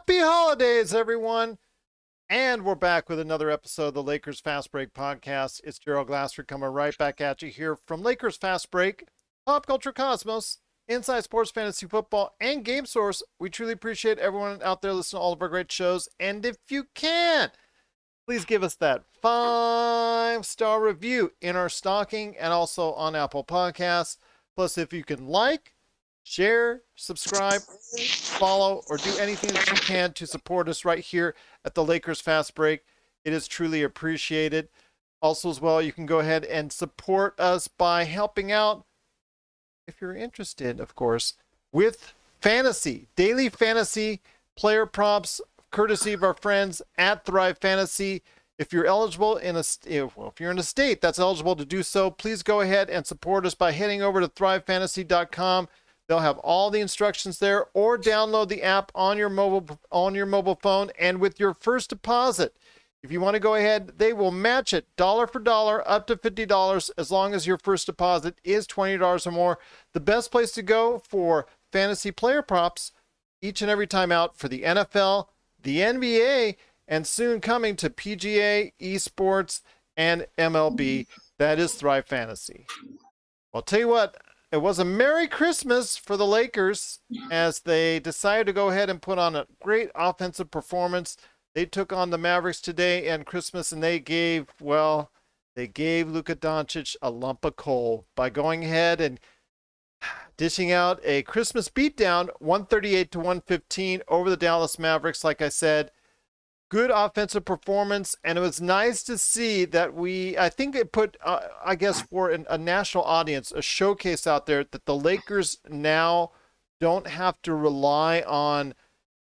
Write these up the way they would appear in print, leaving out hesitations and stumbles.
Happy holidays, everyone. And we're back with another episode of the Lakers Fast Break podcast. It's Gerald Glassford coming right back at you here from Lakers Fast Break, Pop Culture Cosmos, Inside Sports Fantasy Football, and Game Source. We truly appreciate everyone out there listening to all of our great shows. And if you can, please give us that 5-star review in our stocking and also on Apple Podcasts. Plus, if you can share, subscribe, follow, or do anything that you can to support us right here at the Lakers Fast Break. It is truly appreciated. Also, as well, you can go ahead and support us by helping out, if you're interested, of course, with fantasy, daily fantasy player props, courtesy of our friends at ThriveFantasy. If you're eligible if you're in a state that's eligible to do so, please go ahead and support us by heading over to thrivefantasy.com. They'll have all the instructions there, or download the app on your mobile phone. And with your first deposit, if you want to go ahead, they will match it dollar for dollar up to $50 as long as your first deposit is $20 or more. The best place to go for fantasy player props each and every time out for the NFL, the NBA, and soon coming to PGA, esports, and MLB. That is Thrive Fantasy. I'll tell you what. It was a Merry Christmas for the Lakers as they decided to go ahead and put on a great offensive performance. They took on the Mavericks today and Christmas, and they gave Luka Doncic a lump of coal by going ahead and dishing out a Christmas beatdown, 138-115 over the Dallas Mavericks. Like I said, good offensive performance, and it was nice to see that I think it put, for a national audience, a showcase out there that the Lakers now don't have to rely on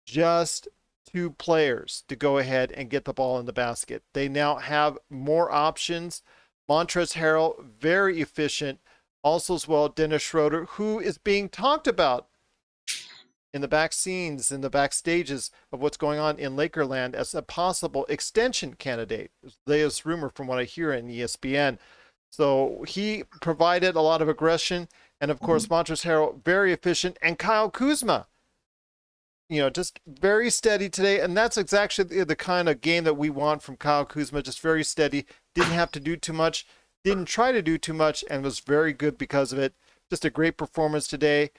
just two players to go ahead and get the ball in the basket. They now have more options. Montrezl Harrell, very efficient. Also as well, Dennis Schroeder, who is being talked about in the back scenes, in the backstages of what's going on in Lakerland as a possible extension candidate. Latest rumor from what I hear in ESPN. So he provided a lot of aggression. And of course, Montrezl Harrell, very efficient. And Kyle Kuzma, just very steady today. And that's exactly the kind of game that we want from Kyle Kuzma. Just very steady. Didn't have to do too much. Didn't try to do too much and was very good because of it. Just a great performance today.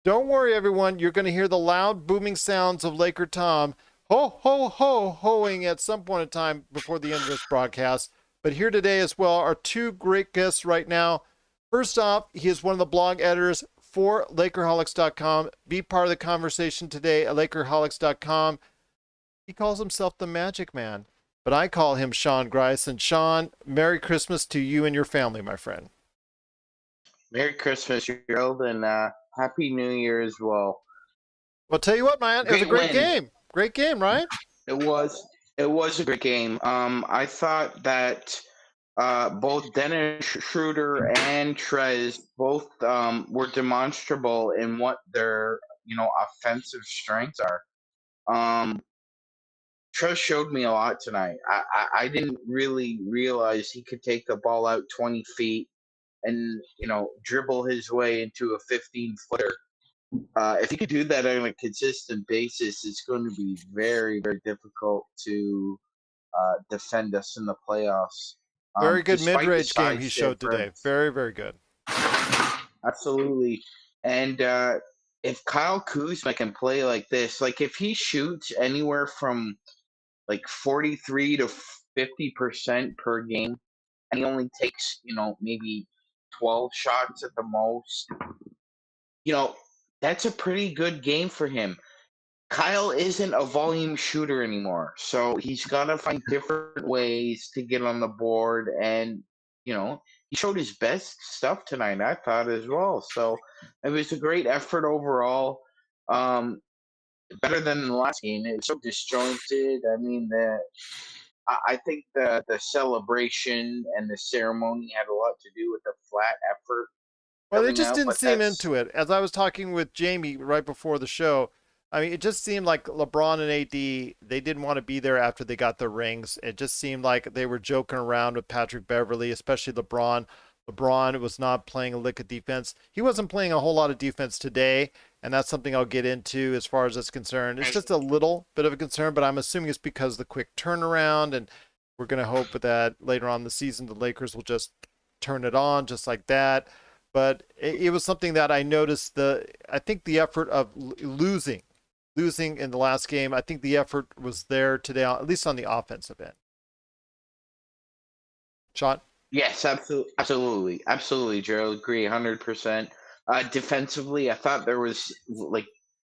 Don't worry, everyone. You're going to hear the loud, booming sounds of Laker Tom ho, ho, ho, hoing at some point in time before the end of this broadcast. But here today as well are two great guests right now. First off, he is one of the blog editors for Lakerholics.com. Be part of the conversation today at Lakerholics.com. He calls himself the Magic Man, but I call him Sean Grice. And Sean, Merry Christmas to you and your family, my friend. Merry Christmas, Gerald, and Happy New Year as well. Well, tell you what, man, it was a great game. Great game, right? It was a great game. I thought that both Dennis Schroeder and Trez both were demonstrable in what their offensive strengths are. Trez showed me a lot tonight. I didn't really realize he could take the ball out 20 feet and dribble his way into a 15-footer. If he could do that on a consistent basis, it's going to be very, very difficult to defend us in the playoffs. Very good mid-range game he showed today. Very, very good. Absolutely. And if Kyle Kuzma can play like this, like if he shoots anywhere from like 43 to 50% per game, and he only takes maybe 12 shots at the most, that's a pretty good game for him. Kyle isn't a volume shooter anymore, so he's got to find different ways to get on the board, and he showed his best stuff tonight, I thought, as well. So it was a great effort overall. Better than the last game. It was so disjointed. I mean, I think the celebration and the ceremony had a lot to do with the flat effort. Well, they just didn't seem into it. As I was talking with Jamie right before the show, I mean, it just seemed like LeBron and AD, they didn't want to be there after they got their rings. It just seemed like they were joking around with Patrick Beverley, especially LeBron. LeBron was not playing a lick of defense. He wasn't playing a whole lot of defense today. and that's something I'll get into as far as it's concerned. It's just a little bit of a concern, but I'm assuming it's because of the quick turnaround, and we're going to hope that later on in the season the Lakers will just turn it on just like that. But it was something that I noticed. I think the effort of losing in the last game, I think the effort was there today, at least on the offensive end. Sean? Yes, absolutely, Gerald. Agree 100%. Defensively, I thought there was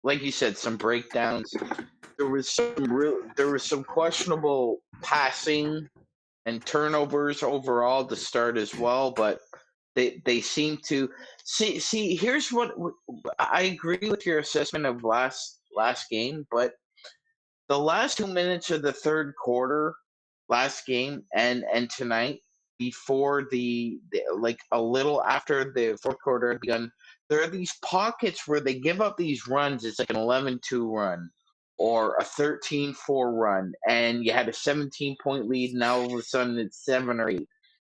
like you said, some breakdowns. There was some questionable passing and turnovers overall to start as well, but they seem to see. Here's what I agree with your assessment of last game, but the last 2 minutes of the third quarter, last game and tonight, before the like a little after the fourth quarter had begun, there are these pockets where they give up these runs. It's like an 11-2 run or a 13-4 run, and you had a 17-point lead. Now all of a sudden it's 7 or 8.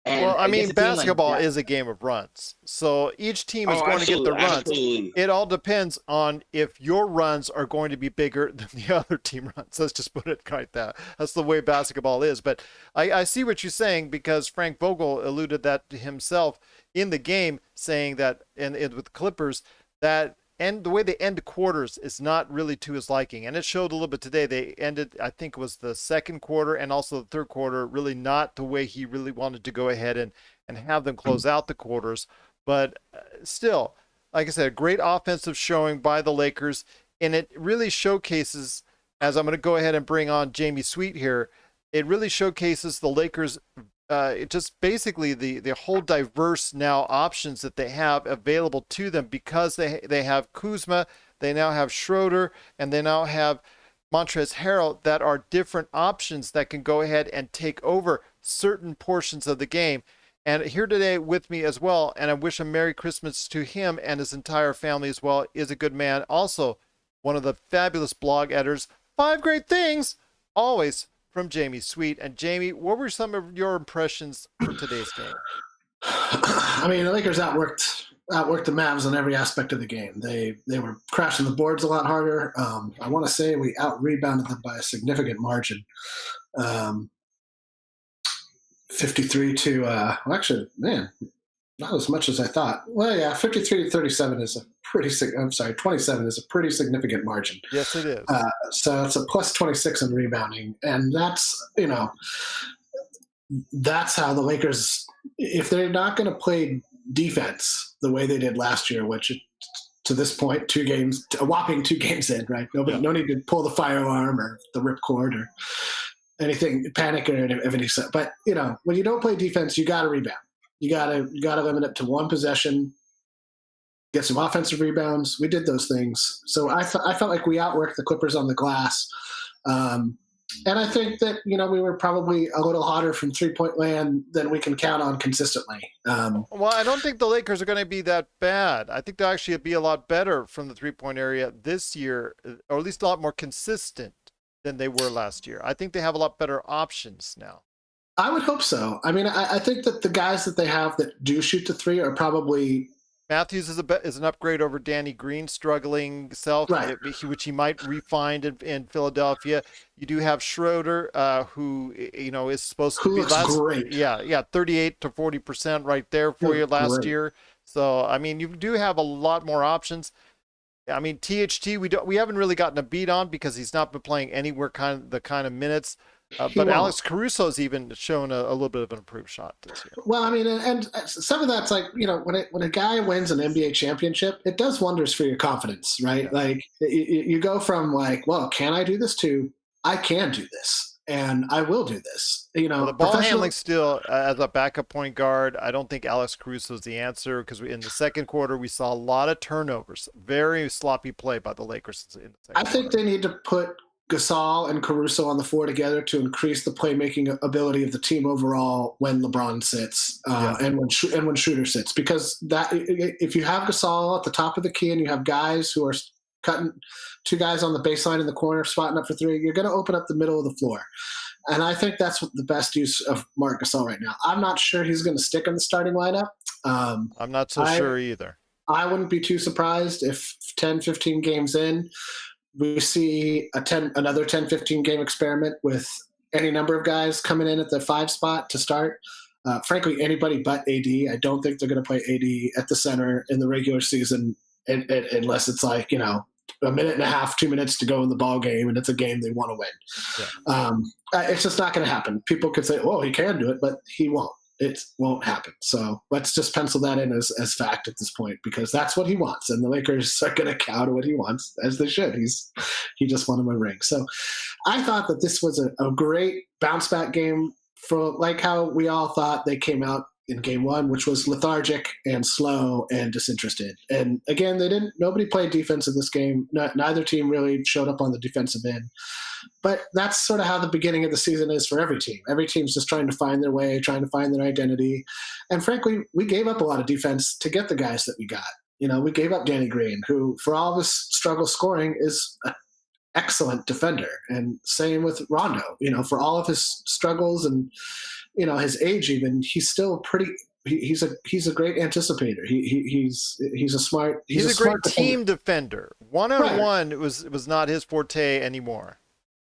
Well, And I mean, against a team like basketball that, is a game of runs. So each team is oh, going to get the absolutely, runs. absolutely. It all depends on if your runs are going to be bigger than the other team runs. Let's just put it like that. That's the way basketball is. But I see what you're saying, because Frank Vogel alluded that to himself in the game, saying that, and with the Clippers, that and the way they end quarters is not really to his liking. And it showed a little bit today. They ended, I think it was the second quarter and also the third quarter, really not the way he really wanted to go ahead and have them close out the quarters. But still, like I said, a great offensive showing by the Lakers. And it really showcases, as I'm going to go ahead and bring on Jamie Sweet here, it really showcases the Lakers, it just basically the whole diverse now options that they have available to them, because they have Kuzma, they now have Schroeder, and they now have Montrezl Harrell, that are different options that can go ahead and take over certain portions of the game. And here today with me as well, and I wish a Merry Christmas to him and his entire family as well, is a good man, also one of the fabulous blog editors, Five Great Things, always, from Jamie Sweet. And Jamie, what were some of your impressions for today's game? I mean, the Lakers outworked the Mavs on every aspect of the game. They were crashing the boards a lot harder. I want to say we out-rebounded them by a significant margin. 53 to, well, actually, man, not as much as I thought. Well, yeah, 53 to 37 is a pretty, I'm sorry, 27 is a pretty significant margin. Yes, it is. So it's a plus 26 in rebounding. And that's, that's how the Lakers, if they're not going to play defense the way they did last year, which to this point, a whopping 2 games in, right? No need to pull the fire alarm or the ripcord or anything, panic or anything. But when you don't play defense, you got to rebound. You got to limit it to one possession. Get some offensive rebounds. We did those things, so I felt like we outworked the Clippers on the glass. And I think that, we were probably a little hotter from 3-point land than we can count on consistently. Well, I don't think the Lakers are going to be that bad. I think they'll actually be a lot better from the 3-point area this year, or at least a lot more consistent than they were last year. I think they have a lot better options now. I would hope so. I mean, I think that the guys that they have that do shoot the 3 are probably... Matthews is an upgrade over Danny Green's struggling self, right, which he might refine in Philadelphia. You do have Schroeder, who is supposed to be great. Yeah, 38 to 40% right there for you last year. So I mean, you do have a lot more options. I mean, THT we haven't really gotten a beat on because he's not been playing anywhere the kind of minutes. But Alex Caruso's even shown a little bit of an improved shot this year. Well, I mean, and some of that's like, when a guy wins an NBA championship, it does wonders for your confidence, right? Yeah. Like you go from like, well, can I do this to I can do this and I will do this. Well, the ball handling still as a backup point guard, I don't think Alex Caruso is the answer, because in the second quarter we saw a lot of turnovers, very sloppy play by the Lakers in the second I think quarter. They need to put Gasol and Caruso on the floor together to increase the playmaking ability of the team overall when LeBron sits and when Shooter sits. Because that, if you have Gasol at the top of the key and you have guys who are cutting 2 guys on the baseline in the corner, spotting up for 3, you're going to open up the middle of the floor. And I think that's the best use of Marc Gasol right now. I'm not sure he's going to stick in the starting lineup. I'm not so sure either. I wouldn't be too surprised if 10, 15 games in, we see another 10, 15 game experiment with any number of guys coming in at the 5 spot to start. Frankly, anybody but AD. I don't think they're going to play AD at the center in the regular season unless it's like, a minute and a half, 2 minutes to go in the ball game, and it's a game they want to win. Yeah. It's just not going to happen. People could say, "Oh, he can do it," but he won't. It won't happen. So let's just pencil that in as fact at this point, because that's what he wants, and the Lakers are going to cow to what he wants, as they should. He just won him a ring. So I thought that this was a great bounce back game for like how we all thought they came out in game one, which was lethargic and slow and disinterested. And again, nobody played defense in this game. Neither team really showed up on the defensive end. But that's sort of how the beginning of the season is for every team. Every team's just trying to find their way, trying to find their identity. And frankly, we gave up a lot of defense to get the guys that we got. We gave up Danny Green, who, for all of his struggle scoring, is an excellent defender. And same with Rondo. For all of his struggles and his age, even, he's still he's a great anticipator. He's a smart. He's a great team defender. One-on-one was not his forte anymore.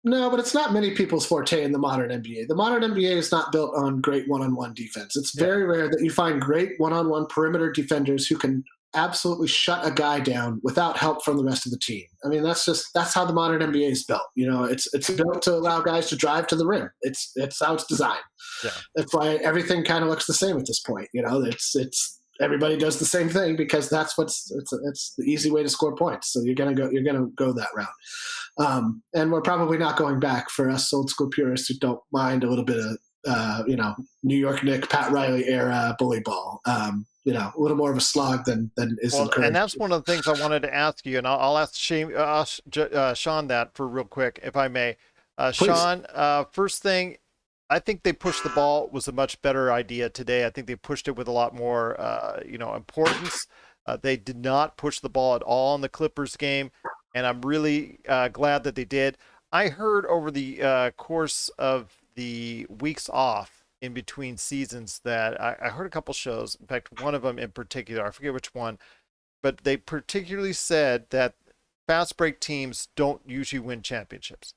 No, but it's not many people's forte in the modern NBA. The modern NBA is not built on great one-on-one defense. It's very rare that you find great one-on-one perimeter defenders who can absolutely shut a guy down without help from the rest of the team. I mean, that's how the modern NBA is built. It's built to allow guys to drive to the rim. It's how it's designed. Yeah. That's why everything kind of looks the same at this point. It's everybody does the same thing because that's it's the easy way to score points. So you're gonna go that route. And we're probably not going back, for us old school purists who don't mind a little bit of New York Knicks, Pat Riley era bully ball. A little more of a slog than is encouraged. And that's one of the things I wanted to ask you, and I'll ask Sean that for real quick, if I may. Sean, first thing, I think they pushed the ball was a much better idea today. I think they pushed it with a lot more, importance. They did not push the ball at all in the Clippers game, and I'm really glad that they did. I heard over the course of the weeks off in between seasons that I heard a couple shows. In fact, one of them in particular, I forget which one, but they particularly said that fast break teams don't usually win championships.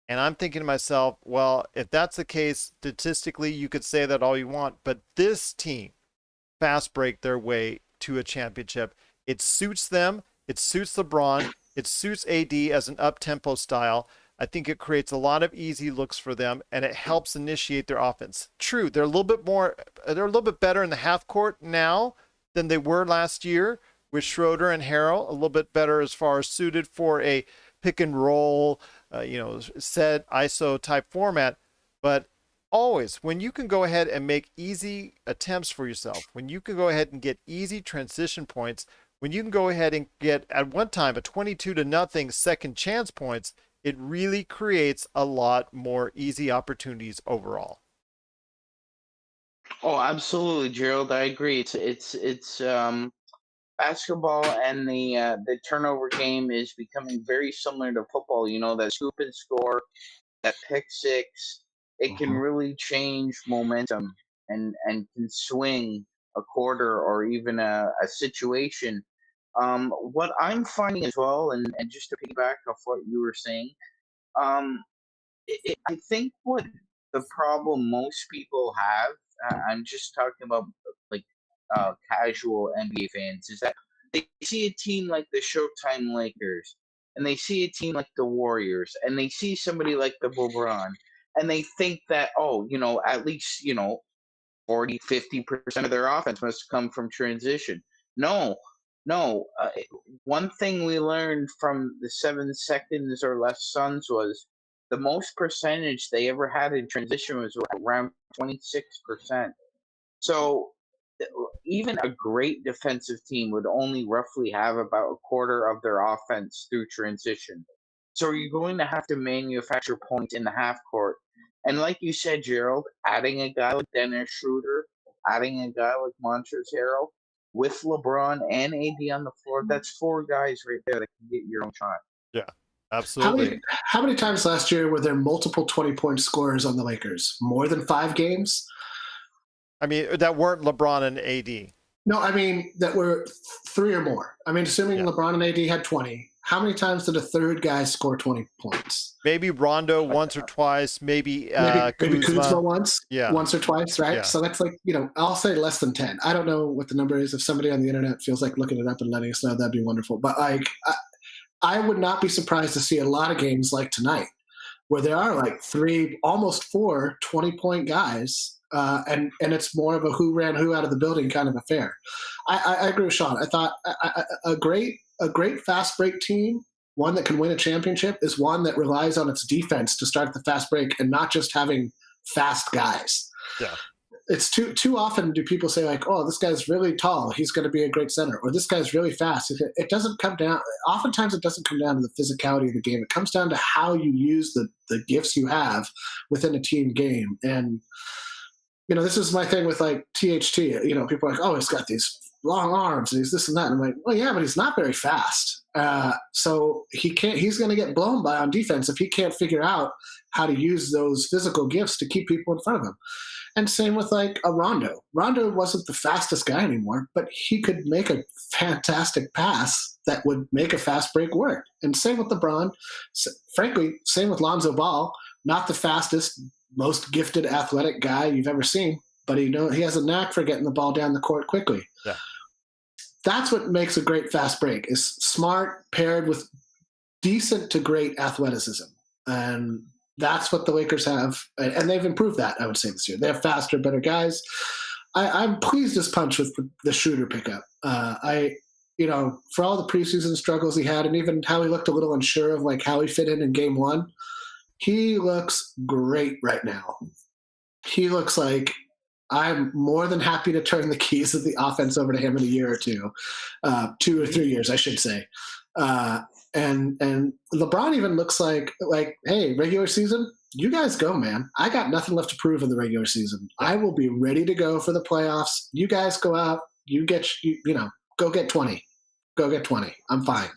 And I'm thinking to myself, well, if that's the case, statistically, you could say that all you want, but this team fast break their way to a championship. It suits them. It suits LeBron. It suits AD as an up-tempo style. I think it creates a lot of easy looks for them, and it helps initiate their offense. True, they're a little bit better in the half court now than they were last year with Schroeder and Harrell, a little bit better as far as suited for a pick and roll, set ISO type format. But always, when you can go ahead and make easy attempts for yourself, when you can go ahead and get easy transition points, when you can go ahead and get, at one time, a 22-0 second chance points, it really creates a lot more easy opportunities overall. Oh, absolutely, Gerald. I agree. It's basketball, and the turnover game is becoming very similar to football. That scoop and score, that pick six, it can really change momentum and can swing a quarter or even a situation. What I'm finding as well, and just to piggyback off what you were saying, I think what the problem most people have, I'm just talking about like casual NBA fans, is that they see a team like the Showtime Lakers, and they see a team like the Warriors, and they see somebody like the LeBron, and they think that, at least, 40, 50% of their offense must come from transition. No. One thing we learned from the 7 seconds or less Suns was the most percentage they ever had in transition was around 26%. So even a great defensive team would only roughly have about a quarter of their offense through transition. So you're going to have to manufacture points in the half court. And like you said, Gerald, adding a guy like Dennis Schroeder, adding a guy like Montrezl Harrell, with LeBron and AD on the floor, that's 4 guys right there that can get your own shot. Yeah, absolutely. How many times last year were there multiple 20-point scorers on the Lakers? More than 5 games? I mean, that weren't LeBron and AD. No, I mean that were 3 or more. I mean, assuming Yeah. LeBron and AD had 20, how many times did a third guy score 20 points? Maybe Rondo once or twice, maybe Maybe Kuzma Kuzma. once or twice, right? Yeah. So that's like, I'll say less than 10. I don't know what the number is. If somebody on the internet feels like looking it up and letting us know, that'd be wonderful. But like, I would not be surprised to see a lot of games like tonight where there are like 3, almost 4 20-point guys. And it's more of a who ran who out of the building kind of affair. I agree with Sean. I thought a great fast break team, one that can win a championship, is one that relies on its defense to start the fast break and not just having fast guys. Yeah. It's too often do people say like, oh, this guy's really tall, he's going to be a great center, or this guy's really fast. It doesn't come down. Oftentimes, it doesn't come down to the physicality of the game. It comes down to how you use the gifts you have within a team game. And this is my thing with like THT. People are like, oh, he's got these long arms and he's this and that. And I'm like, well, yeah, but he's not very fast. So he's going to get blown by on defense if he can't figure out how to use those physical gifts to keep people in front of him. And same with like a Rondo. Rondo wasn't the fastest guy anymore, but he could make a fantastic pass that would make a fast break work. And same with LeBron. Frankly, same with Lonzo Ball. Not the fastest, most gifted athletic guy you've ever seen, but he has a knack for getting the ball down the court quickly. Yeah. That's what makes a great fast break, is smart paired with decent to great athleticism. And that's what the Lakers have. And they've improved that, I would say, this year. They have faster, better guys. I'm pleased as punch with the Schroeder pickup. For all the preseason struggles he had and even how he looked a little unsure of like how he fit in game 1, he looks great right now. He looks like I'm more than happy to turn the keys of the offense over to him in a year or 2 or 3 years, I should say. And LeBron even looks like, hey, regular season, you guys go, man. I got nothing left to prove in the regular season. I will be ready to go for the playoffs. You guys go out. Go get 20. Go get 20. I'm fine.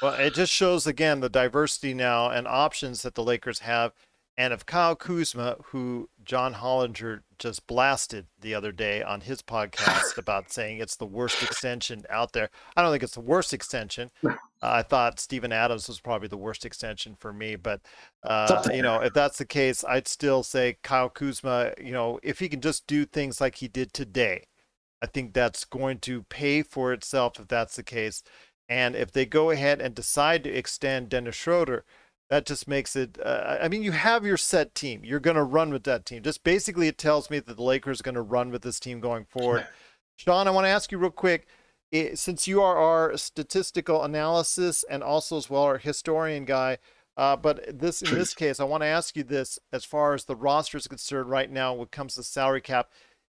Well, it just shows, again, the diversity now and options that the Lakers have. And if Kyle Kuzma, who John Hollinger just blasted the other day on his podcast about saying it's the worst extension out there. I don't think it's the worst extension. I thought Steven Adams was probably the worst extension for me. But, if that's the case, I'd still say Kyle Kuzma, if he can just do things like he did today, I think that's going to pay for itself if that's the case. And if they go ahead and decide to extend Dennis Schroeder, that just makes it, you have your set team. You're going to run with that team. Just basically it tells me that the Lakers are going to run with this team going forward. Sean, I want to ask you real quick, since you are our statistical analysis and also as well our historian guy, but in this case, I want to ask you this as far as the roster is concerned right now when it comes to salary cap.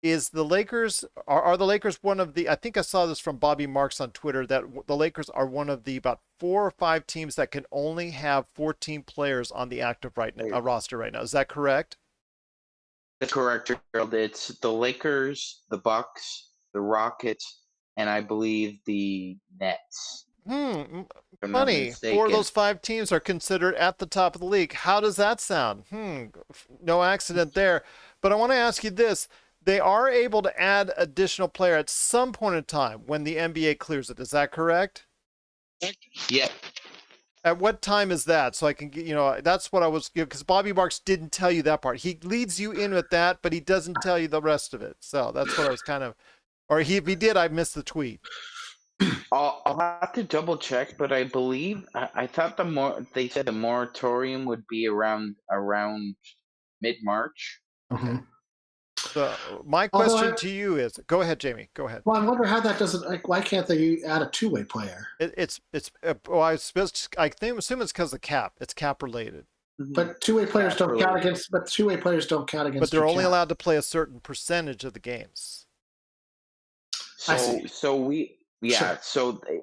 Is the Lakers, are the Lakers one of the, I think I saw this from Bobby Marks on Twitter, that the Lakers are one of the about 4 or 5 teams that can only have 14 players on the active roster right now. Is that correct? That's correct, Gerald. It's the Lakers, the Bucks, the Rockets, and I believe the Nets. Funny. 4 of those 5 teams are considered at the top of the league. How does that sound? No accident there. But I want to ask you this. They are able to add additional player at some point in time when the NBA clears it. Is that correct? Yeah. At what time is that? So I can get, that's what I was, because Bobby Marks didn't tell you that part. He leads you in with that, but he doesn't tell you the rest of it. So that's what I was kind of, or if he did, I missed the tweet. I'll have to double check, but I believe, I thought they said the moratorium would be around mid-March. Okay. So my question to you is, go ahead, Jamie. Go ahead. Well, I wonder how that doesn't. Why can't they add a 2-way player? I assume it's because of cap. It's cap related. But 2-way players don't count against. But 2-way players don't count against. But they're only allowed to play a certain percentage of the games. So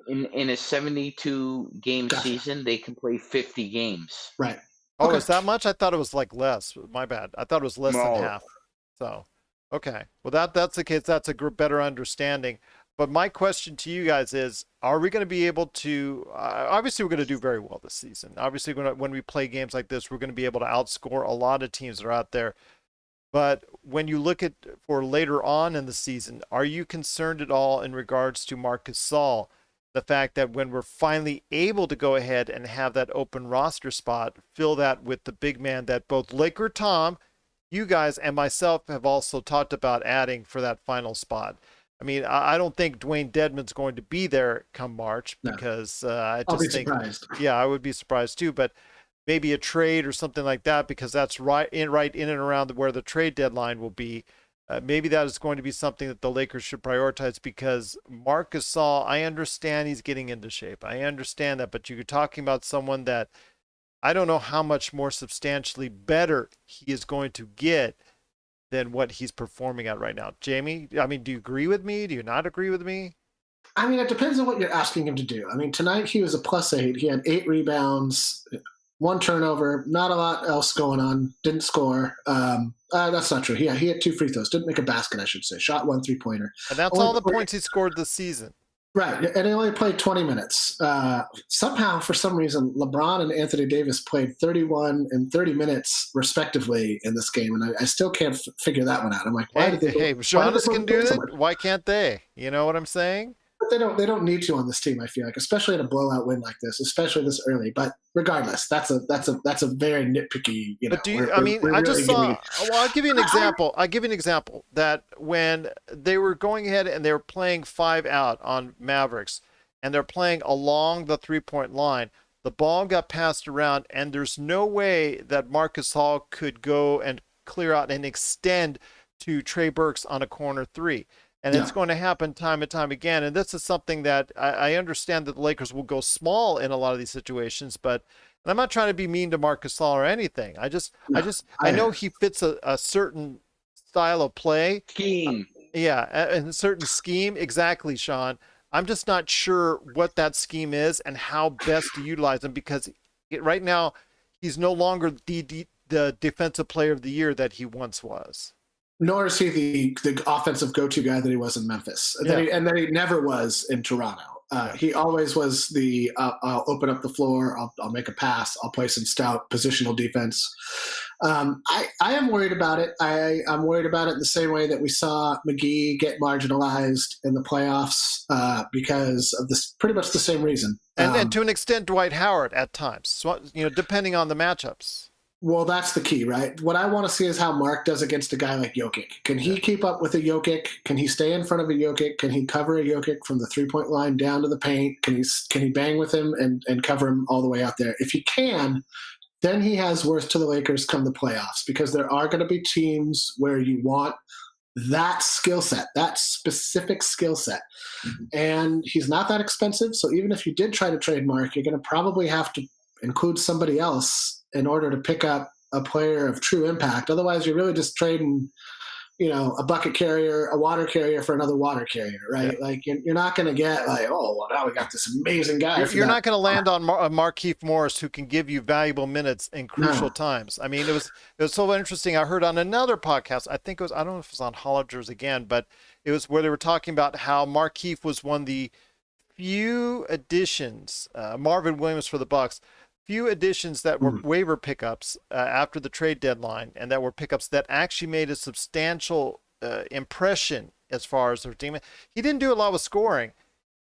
in a 72 game season, they can play 50 games. Right. Oh, is that much? I thought it was like less. My bad. I thought it was less than half. So, okay. Well, that's the case. That's a better understanding. But my question to you guys is, are we going to be able to, obviously we're going to do very well this season. Obviously when we play games like this, we're going to be able to outscore a lot of teams that are out there. But when you look at for later on in the season, are you concerned at all in regards to Marc Gasol? The fact that when we're finally able to go ahead and have that open roster spot, fill that with the big man that both Laker Tom, you guys, and myself have also talked about adding for that final spot. I mean, I don't think Dwayne Dedmon's going to be there come March because I I'll be just think, surprised. yeah, I would be surprised too. But maybe a trade or something like that because that's right in and around where the trade deadline will be. Maybe that is going to be something that the Lakers should prioritize because Marc Gasol, I understand he's getting into shape. I understand that, but you're talking about someone that I don't know how much more substantially better he is going to get than what he's performing at right now. Jamie, I mean, do you agree with me? Do you not agree with me? I mean, it depends on what you're asking him to do. I mean, tonight he was a +8. He had 8 rebounds, 1 turnover, not a lot else going on. Didn't score. That's not true. He had 2 free throws. Didn't make a basket, I should say. Shot 1 3-pointer. And that's all the points he scored this season. Right, and he only played 20 minutes. Somehow, for some reason, LeBron and Anthony Davis played 31 and 30 minutes respectively in this game, and I still can't figure that one out. I'm like, why did they? Hey, Giannis can do it. Why can't they? You know what I'm saying? But they don't need to on this team. I feel like, especially in a blowout win like this, especially this early. But regardless, that's a very nitpicky. You know, but do you? I mean, I just saw. Well, I'll give you an example. That when they were going ahead and they were playing 5 out on Mavericks, and they're playing along the 3-point line, the ball got passed around, and there's no way that Marc Gasol could go and clear out and extend to Trey Burks on a corner 3. And it's going to happen time and time again. And this is something that I understand that the Lakers will go small in a lot of these situations, but and I'm not trying to be mean to Marc Gasol or anything. I know he fits a certain style of play. Scheme. And a certain scheme. Exactly, Sean. I'm just not sure what that scheme is and how best to utilize him because right now he's no longer the defensive player of the year that he once was. Nor is he the offensive go-to guy that he was in Memphis, and then he never was in Toronto. He always was the I'll open up the floor, I'll make a pass, I'll play some stout positional defense. I am worried about it. I'm worried about it in the same way that we saw McGee get marginalized in the playoffs because of this, pretty much the same reason. And to an extent, Dwight Howard at times, so, depending on the matchups. Well, that's the key, right? What I want to see is how Mark does against a guy like Jokic. Can he keep up with a Jokic? Can he stay in front of a Jokic? Can he cover a Jokic from the 3-point line down to the paint? Can he bang with him and cover him all the way out there? If he can, then he has worth to the Lakers come the playoffs because there are going to be teams where you want that skill set, that specific skill set. And he's not that expensive. So even if you did try to trade Mark, you're going to probably have to include somebody else in order to pick up a player of true impact. Otherwise, you're really just trading, a bucket carrier, a water carrier for another water carrier, right? Yeah. Like you're not going to get like, oh, well, now we got this amazing guy. You're not going to land on Markieff Morris, who can give you valuable minutes in crucial times. I mean, it was so interesting. I heard on another podcast, I don't know if it was on Holligers again, but it was where they were talking about how Markieff was one of the few additions, Marvin Williams for the Bucks, few additions that were waiver pickups after the trade deadline, and that were pickups that actually made a substantial impression as far as their team. He didn't do a lot with scoring,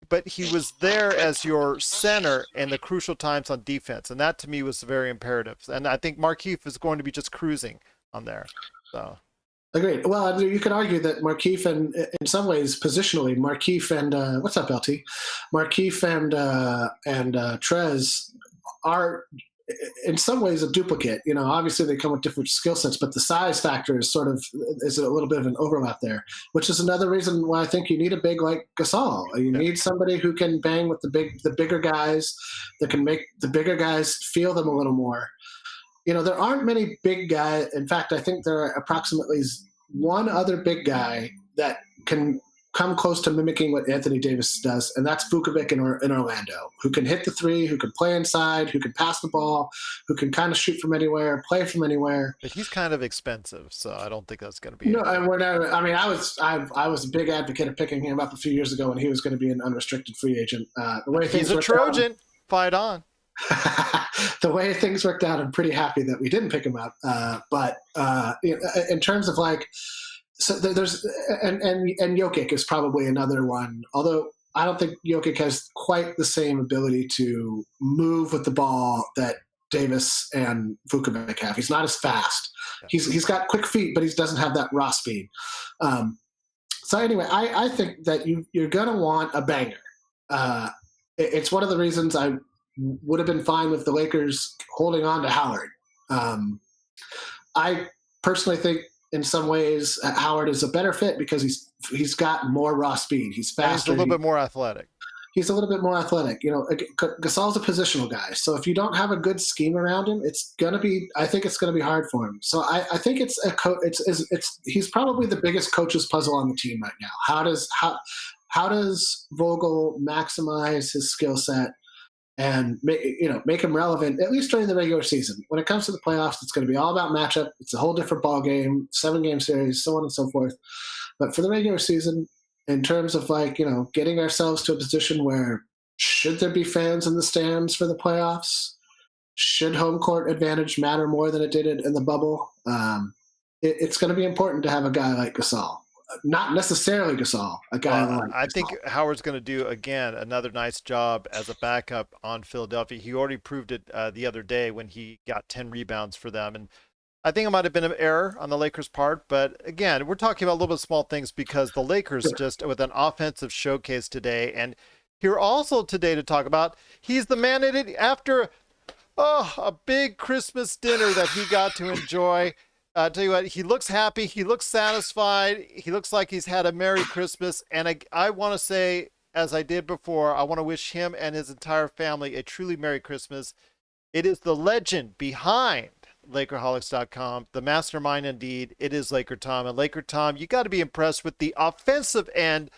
but he was there as your center in the crucial times on defense, and that to me was very imperative. And I think Markieff is going to be just cruising on there. So. Agreed. Well, you could argue that Markieff and, in some ways, positionally, Markieff and what's up, LT? Markieff and Trez are in some ways a duplicate. Obviously they come with different skill sets, but the size factor is is a little bit of an overlap there, which is another reason why I think you need a big like Gasol. You need somebody who can bang with the bigger guys, that can make the bigger guys feel them a little more. There aren't many big guys. In fact, I think there are approximately one other big guy that can come close to mimicking what Anthony Davis does, and that's Vukovic in Orlando, who can hit the 3, who can play inside, who can pass the ball, who can kind of shoot from anywhere, play from anywhere. But he's kind of expensive, so I don't think that's going to be. No, I was a big advocate of picking him up a few years ago when he was going to be an unrestricted free agent. The way he's a Trojan. Fight on. The way things worked out, I'm pretty happy that we didn't pick him up. But in terms of like, so there's and Jokic is probably another one. Although I don't think Jokic has quite the same ability to move with the ball that Davis and Vukovic have. He's not as fast. He's got quick feet, but he doesn't have that raw speed. So anyway, I think that you're gonna want a banger. It's one of the reasons I would have been fine with the Lakers holding on to Howard. I personally think in some ways Howard is a better fit because he's got more raw speed. He's faster. And he's a little bit more athletic. He's a little bit more athletic. Gasol's a positional guy. So if you don't have a good scheme around him, I think it's gonna be hard for him. So I think he's probably the biggest coach's puzzle on the team right now. How does Vogel maximize his skill set and make him relevant, at least during the regular season? When it comes to the playoffs, it's going to be all about matchup. It's a whole different ball game, 7-game series, so on and so forth. But for the regular season, in terms of getting ourselves to a position where should there be fans in the stands for the playoffs, should home court advantage matter more than it did in the bubble, it's going to be important to have a guy like Gasol. Not necessarily Gasol, a guy like Gasol. I think Howard's going to do, again, another nice job as a backup on Philadelphia. He already proved it the other day when he got 10 rebounds for them. And I think it might have been an error on the Lakers' part. But again, we're talking about a little bit small things because the Lakers just with an offensive showcase today. And here also today to talk about, he's the man that after a big Christmas dinner that he got to enjoy. I'll tell you what, he looks happy. He looks satisfied. He looks like he's had a Merry Christmas. And I want to say, as I did before, I want to wish him and his entire family a truly Merry Christmas. It is the legend behind Lakerholics.com, the mastermind indeed. It is Laker Tom. And Laker Tom, you got to be impressed with the offensive end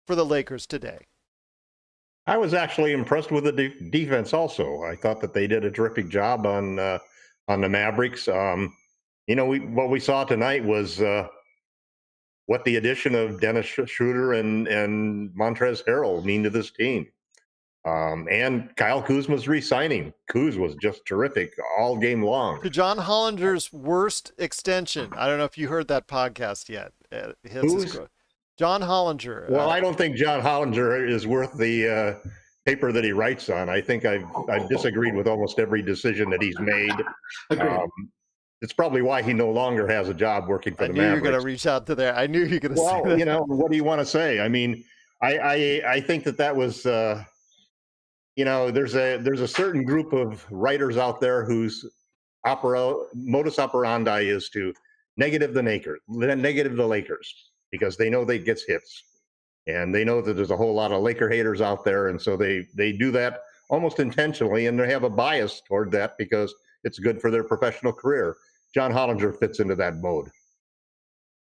for the Lakers today. I was actually impressed with the defense also. I thought that they did a terrific job on the Mavericks. What we saw tonight was what the addition of Dennis Schroeder and Montrezl Harrell mean to this team. And Kyle Kuzma's re-signing. Kuz was just terrific all game long. To John Hollinger's worst extension. I don't know if you heard that podcast yet. John Hollinger. Well, I don't think John Hollinger is worth the paper that he writes on. I think I've disagreed with almost every decision that he's made. It's probably why he no longer has a job working for the Mavericks. I knew you were going to reach out to there. I knew you were going to say that. What do you want to say? I mean, I think that was, there's a certain group of writers out there whose modus operandi is to negative the Lakers because they know they gets hits. And they know that there's a whole lot of Laker haters out there. And so they do that almost intentionally, and they have a bias toward that because it's good for their professional career. John Hollinger fits into that mode.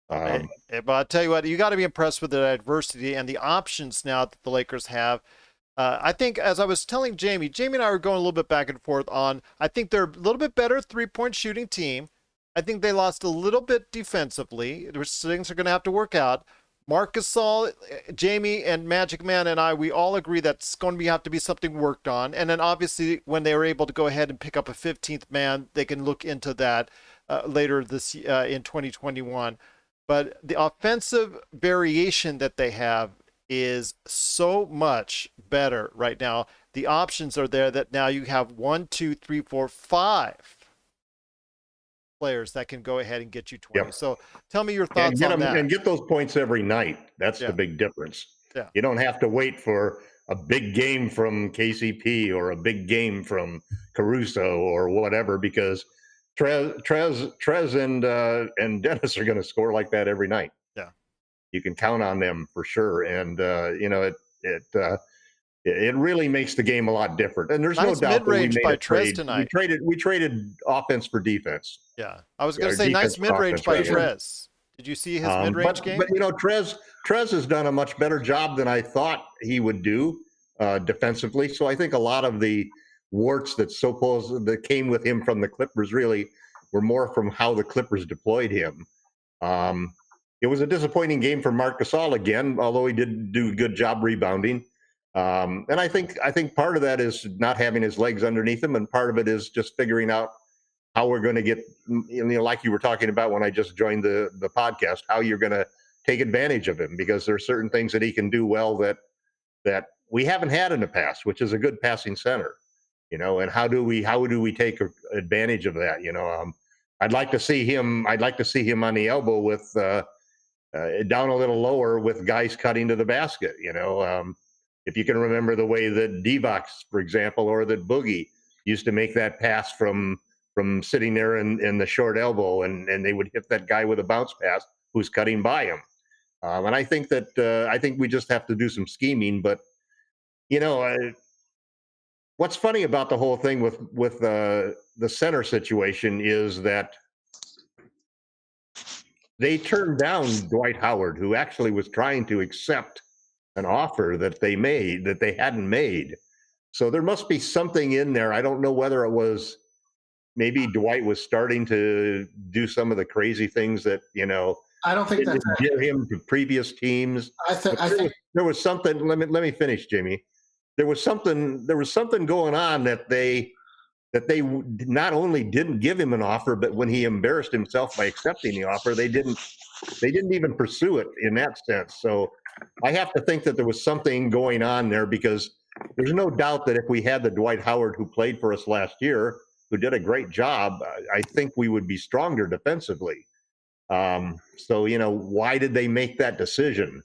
But I'll tell you what, you got to be impressed with the diversity and the options now that the Lakers have. I think, as I was telling Jamie and I were going a little bit back and forth on, I think they're a little bit better three-point shooting team. I think they lost a little bit defensively. There's things are going to have to work out. Marc Gasol, Jamie, and Magic Man and I, we all agree that's going to have to be something worked on. And then obviously when they were able to go ahead and pick up a 15th man, they can look into that later this in 2021. But the offensive variation that they have is so much better right now. The options are there that now you have 1, 2, 3, 4, 5 players that can go ahead and get you 20. Yep. So tell me your thoughts on that. And get those points every night. That's the big difference. Yeah. You don't have to wait for a big game from KCP or a big game from Caruso or whatever, because Trez and Dennis are going to score like that every night. Yeah. You can count on them for sure. And, it really makes the game a lot different. And there's no doubt that we made a trade. Tonight. We traded offense for defense. Yeah. I was going to say nice mid-range by Trez. Did you see his mid-range game? But Trez has done a much better job than I thought he would do defensively. So I think a lot of the warts that came with him from the Clippers really were more from how the Clippers deployed him. It was a disappointing game for Marc Gasol again, although he did do a good job rebounding. And I think part of that is not having his legs underneath him, and part of it is just figuring out how we're going to get, like you were talking about when I just joined the podcast, how you're going to take advantage of him, because there are certain things that he can do well that we haven't had in the past, which is a good passing center, and how do we take advantage of that? I'd like to see him on the elbow with down a little lower with guys cutting to the basket. If you can remember the way that Divac, for example, or that Boogie used to make that pass from sitting there in the short elbow, and they would hit that guy with a bounce pass who's cutting by him. And I think we just have to do some scheming. But what's funny about the whole thing with the center situation is that they turned down Dwight Howard, who actually was trying to accept an offer that they hadn't made. So there must be something in there. I don't know whether it was maybe Dwight was starting to do some of the crazy things that I don't think that's get him to previous teams. I think there was something. Let me finish, Jimmy. There was something going on that they not only didn't give him an offer, but when he embarrassed himself by accepting the offer, they didn't even pursue it in that sense. So I have to think that there was something going on there, because there's no doubt that if we had the Dwight Howard who played for us last year, who did a great job, I think we would be stronger defensively. So, why did they make that decision?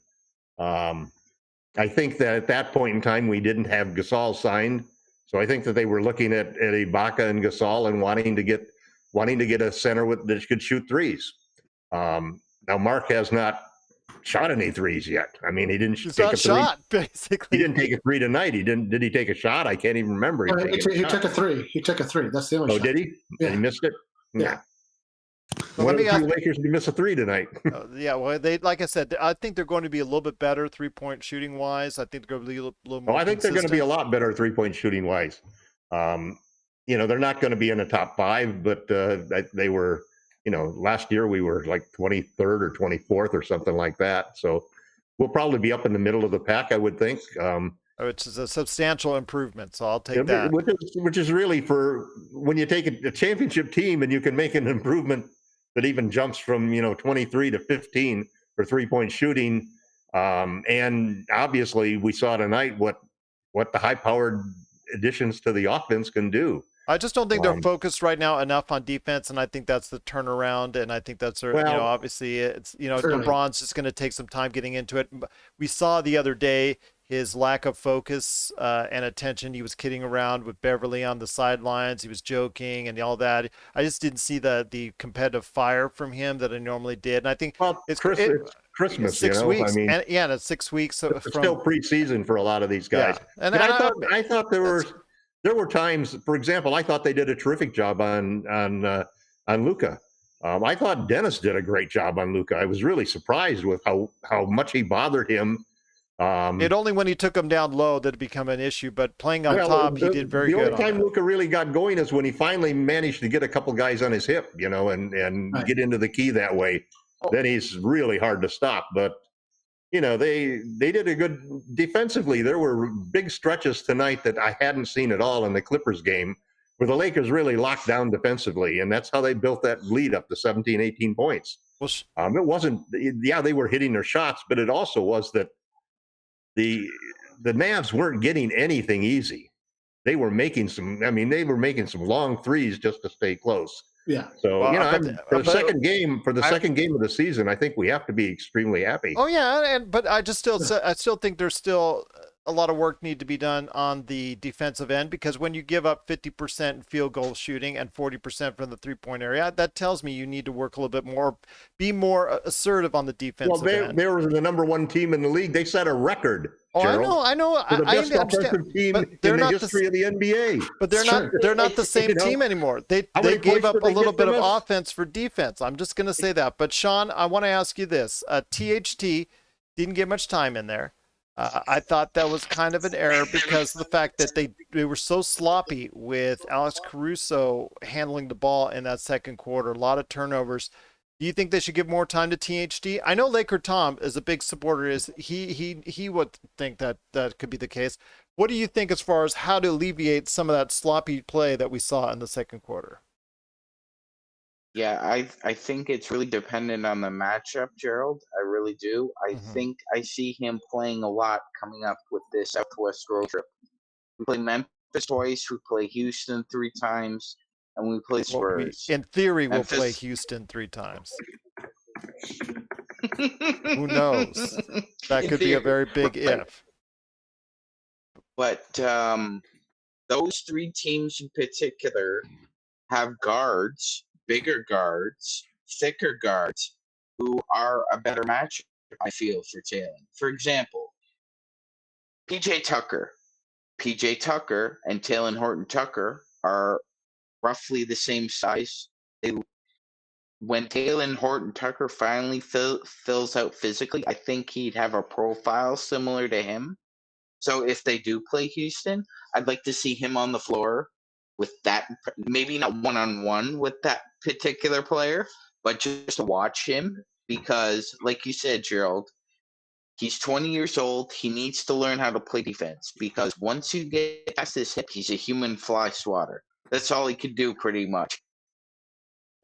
I think that at that point in time, we didn't have Gasol signed. So I think that they were looking at Ibaka and Gasol and wanting to get a center that could shoot threes. Now Mark has not shot any threes yet. I mean, he didn't take a three. Basically. He didn't take a three tonight. Did he take a shot? I can't even remember. He took a three. He took a three. That's the only shot. Oh, did he? Yeah. And he missed it? Yeah. So One of the two Lakers did miss a three tonight. Yeah, well, like I said, I think they're going to be a little bit better 3-point shooting wise. I think they're going to be a little more. I think they're going to be a lot better 3-point shooting wise. They're not going to be in the top 5, but they were. Last year we were like 23rd or 24th or something like that. So we'll probably be up in the middle of the pack, I would think. Which is a substantial improvement, so I'll take that. Which is really, for when you take a championship team and you can make an improvement that even jumps from 23 to 15 for 3-point shooting, and obviously we saw tonight what the high-powered additions to the offense can do. I just don't think they're focused right now enough on defense, and I think that's the turnaround. And I think that's obviously it's LeBron's just going to take some time getting into it. We saw the other day his lack of focus and attention. He was kidding around with Beverly on the sidelines. He was joking and all that. I just didn't see the competitive fire from him that I normally did. And I think it's Christmas, 6 weeks. I mean, and it's 6 weeks. It's still preseason for a lot of these guys. Yeah. And I thought there were times, for example, I thought they did a terrific job on Luka. I thought Dennis did a great job on Luka. I was really surprised with how much he bothered him. It only when he took him down low that it became an issue, but playing on top, he did very good. The only time Luka really got going is when he finally managed to get a couple guys on his hip, and get into the key that way. Then he's really hard to stop. But they did a good defensively. There were big stretches tonight that I hadn't seen at all in the Clippers game, where the Lakers really locked down defensively, and that's how they built that lead up to 17, 18 points. Well, it wasn't, they were hitting their shots, but it also was that the Mavs weren't getting anything easy. They were making some long threes just to stay close. Yeah. So for the second game of the season, I think we have to be extremely happy. Oh yeah, but I still think there's still a lot of work need to be done on the defensive end, because when you give up 50% in field goal shooting and 40% from the 3-point area, that tells me you need to work a little bit more, be more assertive on the defensive end. They were the number 1 team in the league. They set a record. Oh, Gerald, I know. for the best offensive team in the history of the NBA. But they're not the same team anymore. They gave up a little bit of offense for defense. I'm just going to say that. But Sean, I want to ask you this: THT didn't get much time in there. I thought that was kind of an error because of the fact that they were so sloppy with Alex Caruso handling the ball in that second quarter. A lot of turnovers. Do you think they should give more time to THT? I know Laker Tom is a big supporter. Is he would think that that could be the case. What do you think as far as how to alleviate some of that sloppy play that we saw in the second quarter? Yeah, I think it's really dependent on the matchup, Gerald. I really do. I think I see him playing a lot coming up with this Southwest road trip. We play Memphis twice, we play Houston 3 times, and we play Well, Spurs. in theory, we'll Memphis- play Houston 3 times. Who knows? That In could be a theory. very big if. But those 3 teams in particular have guards, bigger guards, thicker guards, who are a better matchup, I feel, for Jalen. For example, PJ Tucker. PJ Tucker and Taylor Horton Tucker are roughly the same size. When Taylor Horton Tucker finally fills out physically, I think he'd have a profile similar to him. So if they do play Houston, I'd like to see him on the floor with that, maybe not one-on-one with that particular player, but just to watch him because, like you said, Gerald, he's 20 years old. He needs to learn how to play defense because once you get past his hip, he's a human fly swatter. That's all he could do pretty much.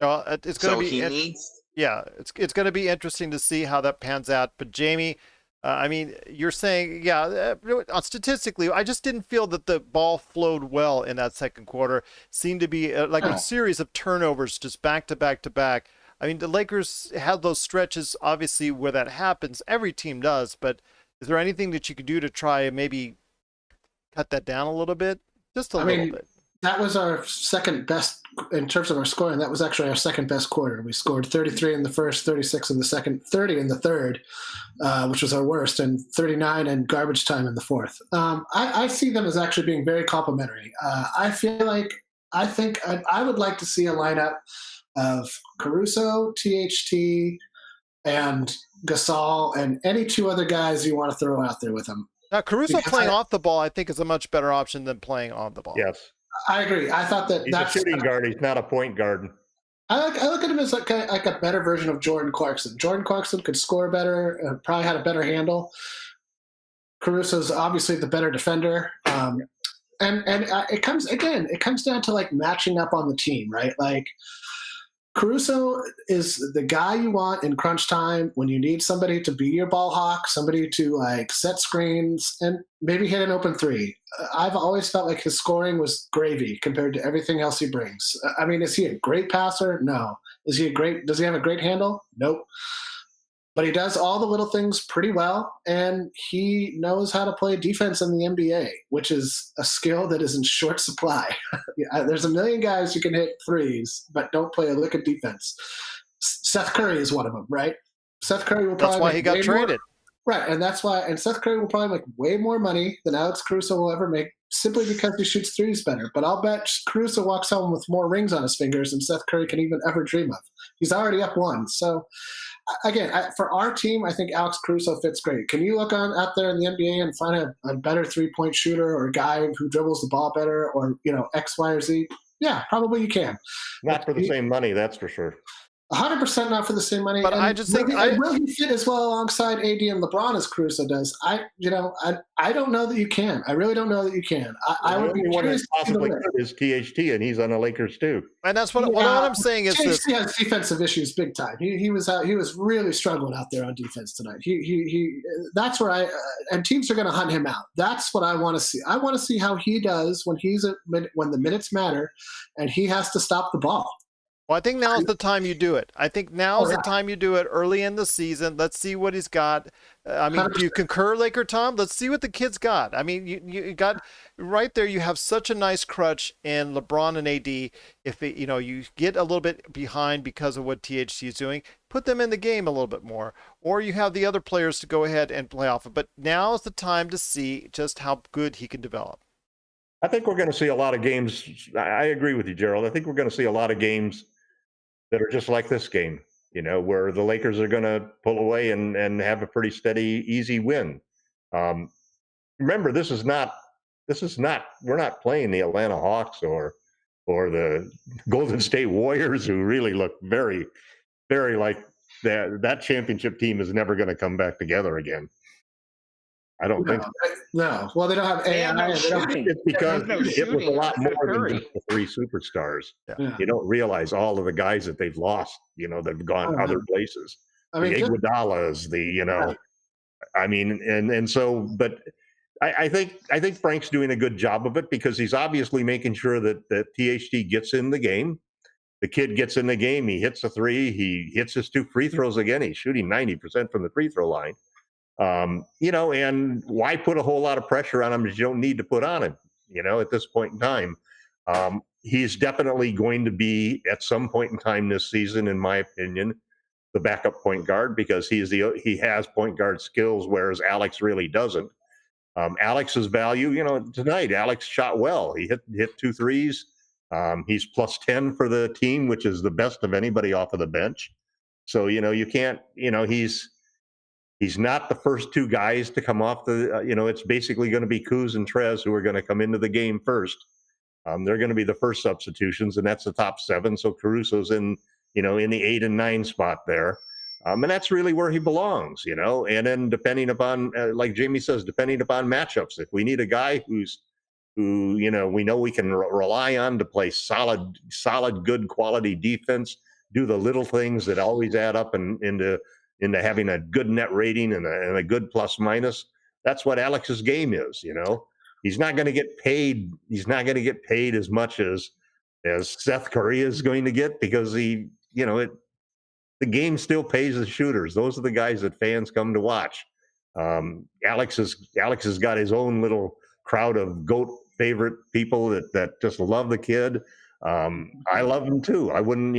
It's going to So be he needs. yeah, it's going to be interesting to see how that pans out. But Jamie, I mean, you're saying, yeah, statistically, I just didn't feel that the ball flowed well in that second quarter. Seemed to be like a series of turnovers just back to back to back. I mean, the Lakers had those stretches, obviously, where that happens. Every team does. But is there anything that you could do to try and maybe cut that down a little bit? Just a little bit. That was our second best in terms of our scoring. That was actually our second best quarter. We scored 33 in the first, 36 in the second, 30 in the third, which was our worst, and 39 in garbage time in the fourth. I see them as actually being very complimentary. I think I would like to see a lineup of Caruso, THT, and Gasol, and any 2 other guys you want to throw out there with him. Now, Caruso playing off the ball, I think, is a much better option than playing on the ball. Yes. I agree. I thought he's a shooting guard. He's not a point guard. I look at him as like a better version of Jordan Clarkson. Jordan Clarkson could score better, probably had a better handle. Caruso's obviously the better defender. And it comes down to like matching up on the team, right? Like Caruso is the guy you want in crunch time when you need somebody to be your ball hawk, somebody to like set screens and maybe hit an open 3. I've always felt like his scoring was gravy compared to everything else he brings. I mean, is he a great passer? No. Does he have a great handle? Nope. But he does all the little things pretty well, and he knows how to play defense in the NBA, which is a skill that is in short supply. There's a million guys who can hit threes, but don't play a lick of defense. Seth Curry is one of them, right? Seth Curry will probably. That's why he got traded. Right, and that's why. And Seth Curry will probably make way more money than Alex Caruso will ever make, simply because he shoots threes better. But I'll bet Caruso walks home with more rings on his fingers than Seth Curry can even ever dream of. He's already up 1, so. Again, for our team, I think Alex Caruso fits great. Can you look out there in the NBA and find a better 3-point shooter or a guy who dribbles the ball better or, X, Y, or Z? Yeah, probably you can. Not for the same money, that's for sure. 100% not for the same money. But I just think will he fit as well alongside AD and LeBron as Caruso does? I don't know that you can. I really don't know that you can. I would be curious. Possibly is THT, and he's on the Lakers too. And that's what I'm saying is this. THT has defensive issues big time. He was really struggling out there on defense tonight. That's where and teams are going to hunt him out. That's what I want to see. I want to see how he does when the minutes matter, and he has to stop the ball. Well, I think now's the time you do it. I think now's the time you do it early in the season. Let's see what he's got. I mean, 100%. Do you concur, Laker Tom? Let's see what the kid's got. I mean, you got right there. You have such a nice crutch in LeBron and AD. If you get a little bit behind because of what THC is doing, put them in the game a little bit more, or you have the other players to go ahead and play off of. But now is the time to see just how good he can develop. I think we're going to see a lot of games. I agree with you, Gerald. I think we're going to see a lot of games that are just like this game, where the Lakers are going to pull away and have a pretty steady, easy win. Remember, we're not playing the Atlanta Hawks or the Golden State Warriors, who really look very, very like that championship team is never going to come back together again. I don't think so. No. Well, they don't have They have AI. no They don't, shooting. It's because There's no it was a shooting lot after more than Curry. just the three superstars. yeah. You don't realize all of the guys that they've lost. They've gone Oh, other man. places. I mean, The just, Iguodalas, I mean, and so, but I think Frank's doing a good job of it because he's obviously making sure that THT gets in the game. The kid gets in the game. He hits a three. He hits his 2 free throws again. He's shooting 90% from the free throw line. And why put a whole lot of pressure on him that you don't need to put on him, at this point in time. He's definitely going to be, at some point in time this season, in my opinion, the backup point guard because he has point guard skills, whereas Alex really doesn't. Alex's value, tonight, Alex shot well. He hit 2 threes. He's plus 10 for the team, which is the best of anybody off of the bench. So, you can't, he's not the first 2 guys to come off the, it's basically going to be Kuz and Trez who are going to come into the game first. They're going to be the first substitutions, and that's the top 7. So Caruso's in the 8 and 9 spot there. And that's really where he belongs, and then depending upon, like Jamie says, depending upon matchups, if we need a guy who we know we can rely on to play solid, good quality defense, do the little things that always add up into having a good net rating and a good plus minus. That's what Alex's game is. He's not going to get paid. He's not going to get paid as much as Seth Curry is going to get because the game still pays the shooters. Those are the guys that fans come to watch. Alex has got his own little crowd of GOAT favorite people that just love the kid. I love him too. I wouldn't,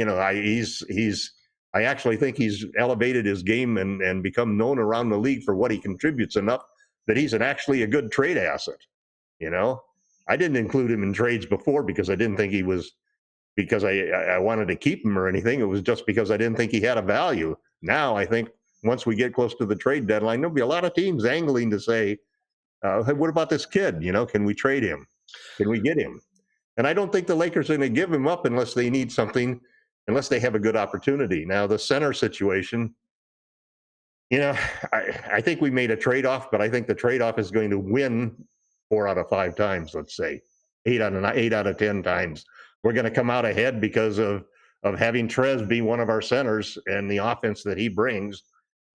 I actually think he's elevated his game and become known around the league for what he contributes enough that he's actually a good trade asset. I didn't include him in trades before because I didn't think he was, because I wanted to keep him or anything. It was just because I didn't think he had a value. Now I think once we get close to the trade deadline, there'll be a lot of teams angling to say, hey, what about this kid? Can we trade him? Can we get him? And I don't think the Lakers are going to give him up unless they need something, unless they have a good opportunity. Now, the center situation, I think we made a trade-off, but I think the trade-off is going to win 4 out of 5 times, let's say. 8 out of 10 times. We're going to come out ahead because of having Trez be one of our centers and the offense that he brings.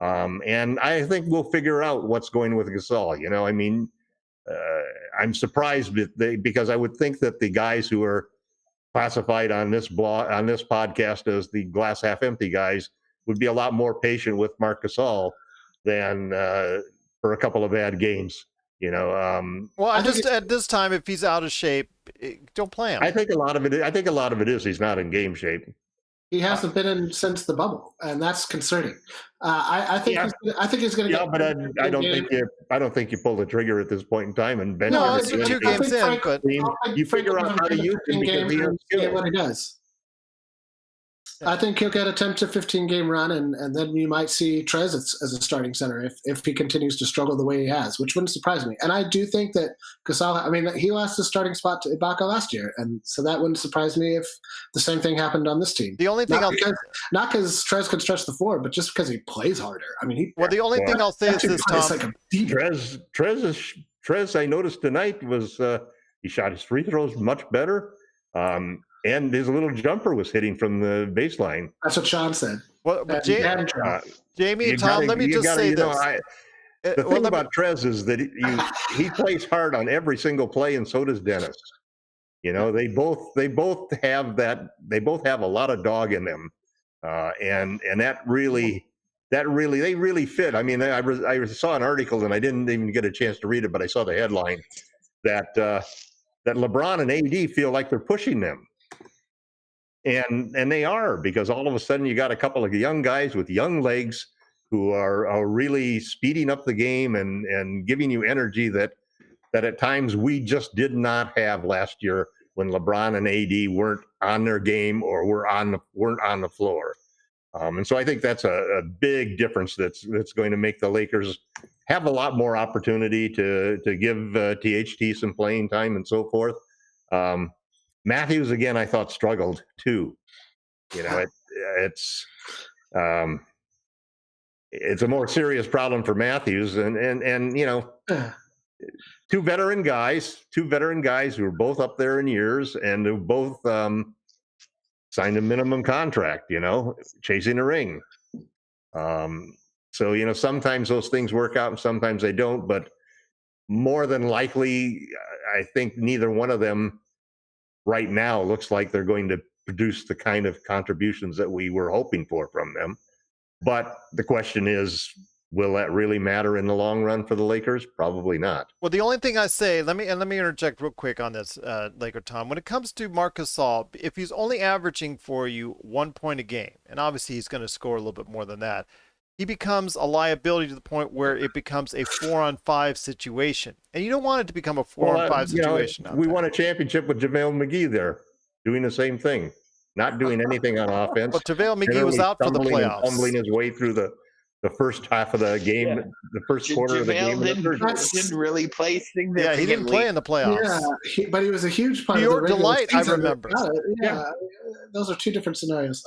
And I think we'll figure out what's going with Gasol. I'm surprised because I would think that the guys who are classified on this podcast as the glass half empty guys would be a lot more patient with Marc Gasol than for a couple of bad games. Well, at this time, if he's out of shape, don't play him. I think a lot of it is he's not in game shape. He hasn't been in since the bubble, and that's concerning. I think he's going to. Yeah, but I don't think you pull the trigger at this point in time and bench. No, it's 2 games in, but you figure out how to use him because he has skill. What he does. I think he'll get a 10 to 15 game run, and then you might see Trez as a starting center if he continues to struggle the way he has, which wouldn't surprise me. And I do think that Gasol, he lost the starting spot to Ibaka last year, and so that wouldn't surprise me if the same thing happened on this team. The only thing not because Trez could stretch the floor, but just because he plays harder. The only thing I'll say is this, Tom. Like a deep Trez, I noticed tonight was he shot his free throws much better. And his little jumper was hitting from the baseline. That's what Sean said. Well, Jamie and Tom, let me just say this. The thing about Trez is that he plays hard on every single play, and so does Dennis. They both have that. They both have a lot of dog in them, and they really fit. I saw an article, and I didn't even get a chance to read it, but I saw the headline that LeBron and AD feel like they're pushing them. And they are, because all of a sudden you got a couple of young guys with young legs who are really speeding up the game and giving you energy that at times we just did not have last year when LeBron and AD weren't on their game or weren't on the floor. And so I think that's a big difference that's going to make the Lakers have a lot more opportunity to give THT some playing time and so forth. Matthews, again, I thought struggled too. It's a more serious problem for Matthews, and two veteran guys who are both up there in years and who both signed a minimum contract, chasing a ring. So sometimes those things work out and sometimes they don't, but more than likely, I think neither one of them right now looks like they're going to produce the kind of contributions that we were hoping for from them. But the question is, will that really matter in the long run for the Lakers? Probably not. Well, the only thing I say, let me interject real quick on this, Laker Tom. When it comes to Marc Gasol, if he's only averaging for you 1 point a game, and obviously he's going to score a little bit more than that, he becomes a liability to the point where it becomes a 4-on-5 situation, and you don't want it to become a 4-on-5 situation. We won a championship with JaVale McGee there, doing the same thing, not doing anything on offense. Well, JaVale McGee was out for the playoffs, tumbling his way through the first half of the game, the first quarter of the game. Didn't really play significantly. Yeah, he didn't play in the playoffs. Yeah, but he was a huge part to of the your regular delight, I season. remember. Yeah, those are two different scenarios.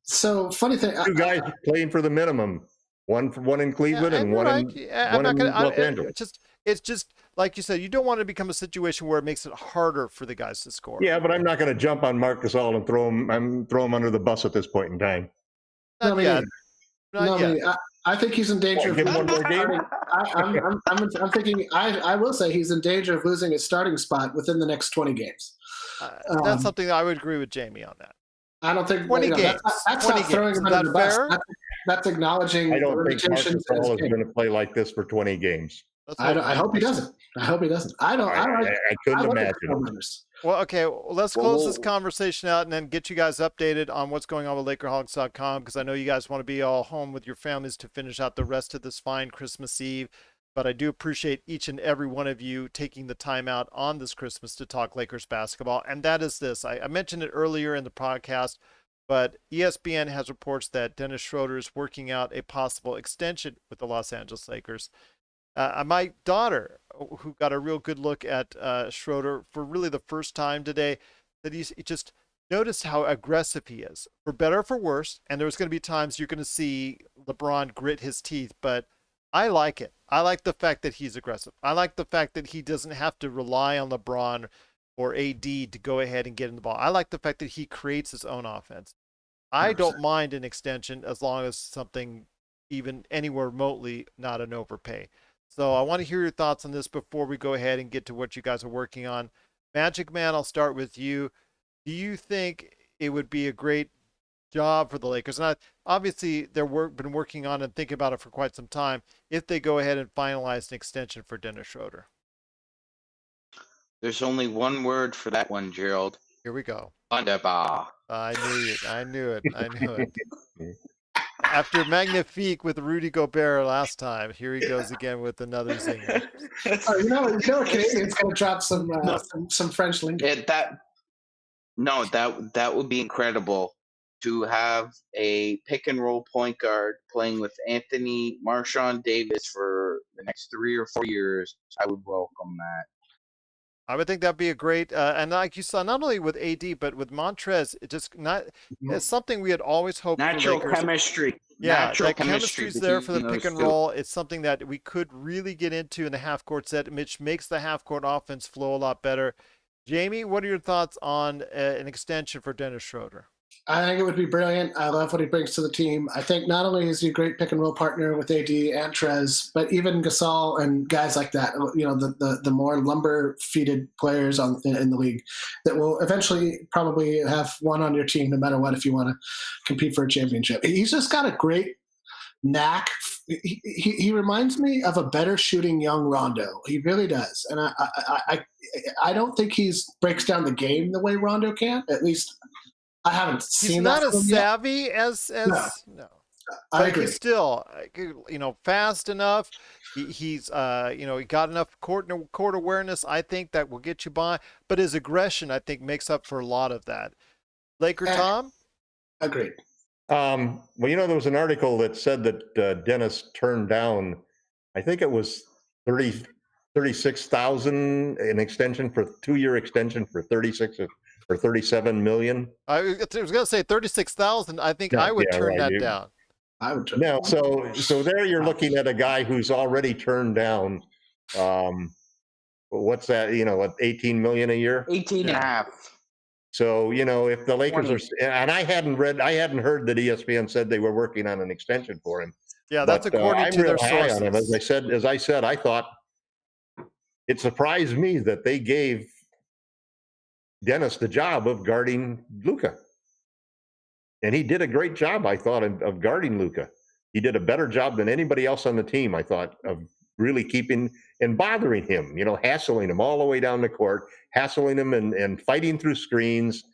So funny thing, two guys playing for the minimum, one in Cleveland and one in Los Angeles. It's just like you said, you don't want to become a situation where it makes it harder for the guys to score. Yeah, but I'm not going to jump on Marc Gasol and throw him under the bus at this point in time. Not yet. I think he's in danger of give him one more game. I'm thinking. I will say he's in danger of losing his starting spot within the next 20 games. That's something I would agree with Jamie on that. I don't think 20 games. That's 20 not throwing games. him Is under the bus. fair? That's acknowledging. I don't think Marc limitations. Gasol is going to play like this for 20 games. I hope he doesn't. I couldn't imagine. Well, okay, let's close this conversation out and then get you guys updated on what's going on with Lakerholics.com, because I know you guys want to be all home with your families to finish out the rest of this fine Christmas Eve. But I do appreciate each and every one of you taking the time out on this Christmas to talk Lakers basketball. And that is this. I mentioned it earlier in the podcast, but ESPN has reports that Dennis Schroeder is working out a possible extension with the Los Angeles Lakers. My daughter, who got a real good look at Schroeder for really the first time today, that he just noticed how aggressive he is, for better or for worse. And there's going to be times you're going to see LeBron grit his teeth, but I like it. I like the fact that he's aggressive. I like the fact that he doesn't have to rely on LeBron or AD to go ahead and get in the ball. I like the fact that he creates his own offense. I don't mind an extension as long as something even anywhere remotely not an overpay. So I want to hear your thoughts on this before we go ahead and get to what you guys are working on. Magic Man, I'll start with you. Do you think it would be a great job for the Lakers? And obviously they've been working on and thinking about it for quite some time, if they go ahead and finalize an extension for Dennis Schroeder. There's only one word for that one, Gerald. Here we go. Wunderbar. I knew it. After Magnifique with Rudy Gobert last time, here he goes again with another zinger. You know, Canadian's going to drop some French lingo. That would be incredible to have a pick and roll point guard playing with Anthony Marshawn Davis for the next 3 or 4 years. I would welcome that. I would think that'd be a great, and like you saw, not only with AD but with Montrez, it's something we had always hoped. Natural for Lakers. Chemistry. Yeah, Natural that chemistry's there for the pick and roll. It's something that we could really get into in the half-court set, which makes the half-court offense flow a lot better. Jamie, what are your thoughts on an extension for Dennis Schroeder? I think it would be brilliant. I love what he brings to the team. I think not only is he a great pick and roll partner with AD and Trez, but even Gasol and guys like that, the more lumber-feeded players in the league that will eventually probably have one on your team no matter what if you want to compete for a championship. He's just got a great knack. He reminds me of a better shooting young Rondo. He really does. And I don't think he breaks down the game the way Rondo can, at least – I haven't seen He's not as savvy as no. I agree. He's still, fast enough. He's he got enough court awareness, I think, that will get you by. But his aggression, I think, makes up for a lot of that. Laker Tom? Agreed. Well, there was an article that said that Dennis turned down, I think it was $36,000, an extension for 2-year extension for 36 or 37 million. I was going to say 36,000. I think Yeah, I would yeah, turn right, that you- down. I would. No, so there you're looking at a guy who's already turned down. What's that? 18 million a year. 18 and a half. So if the Lakers 20. and I hadn't heard that ESPN said they were working on an extension for him. Yeah, that's But according I'm to their real high on him. sources. As I said, I thought it surprised me that they gave Dennis the job of guarding Luka, and he did a great job. I thought of guarding Luka. He did a better job than anybody else on the team. I thought of really keeping and bothering him, hassling him all the way down the court, hassling him and fighting through screens,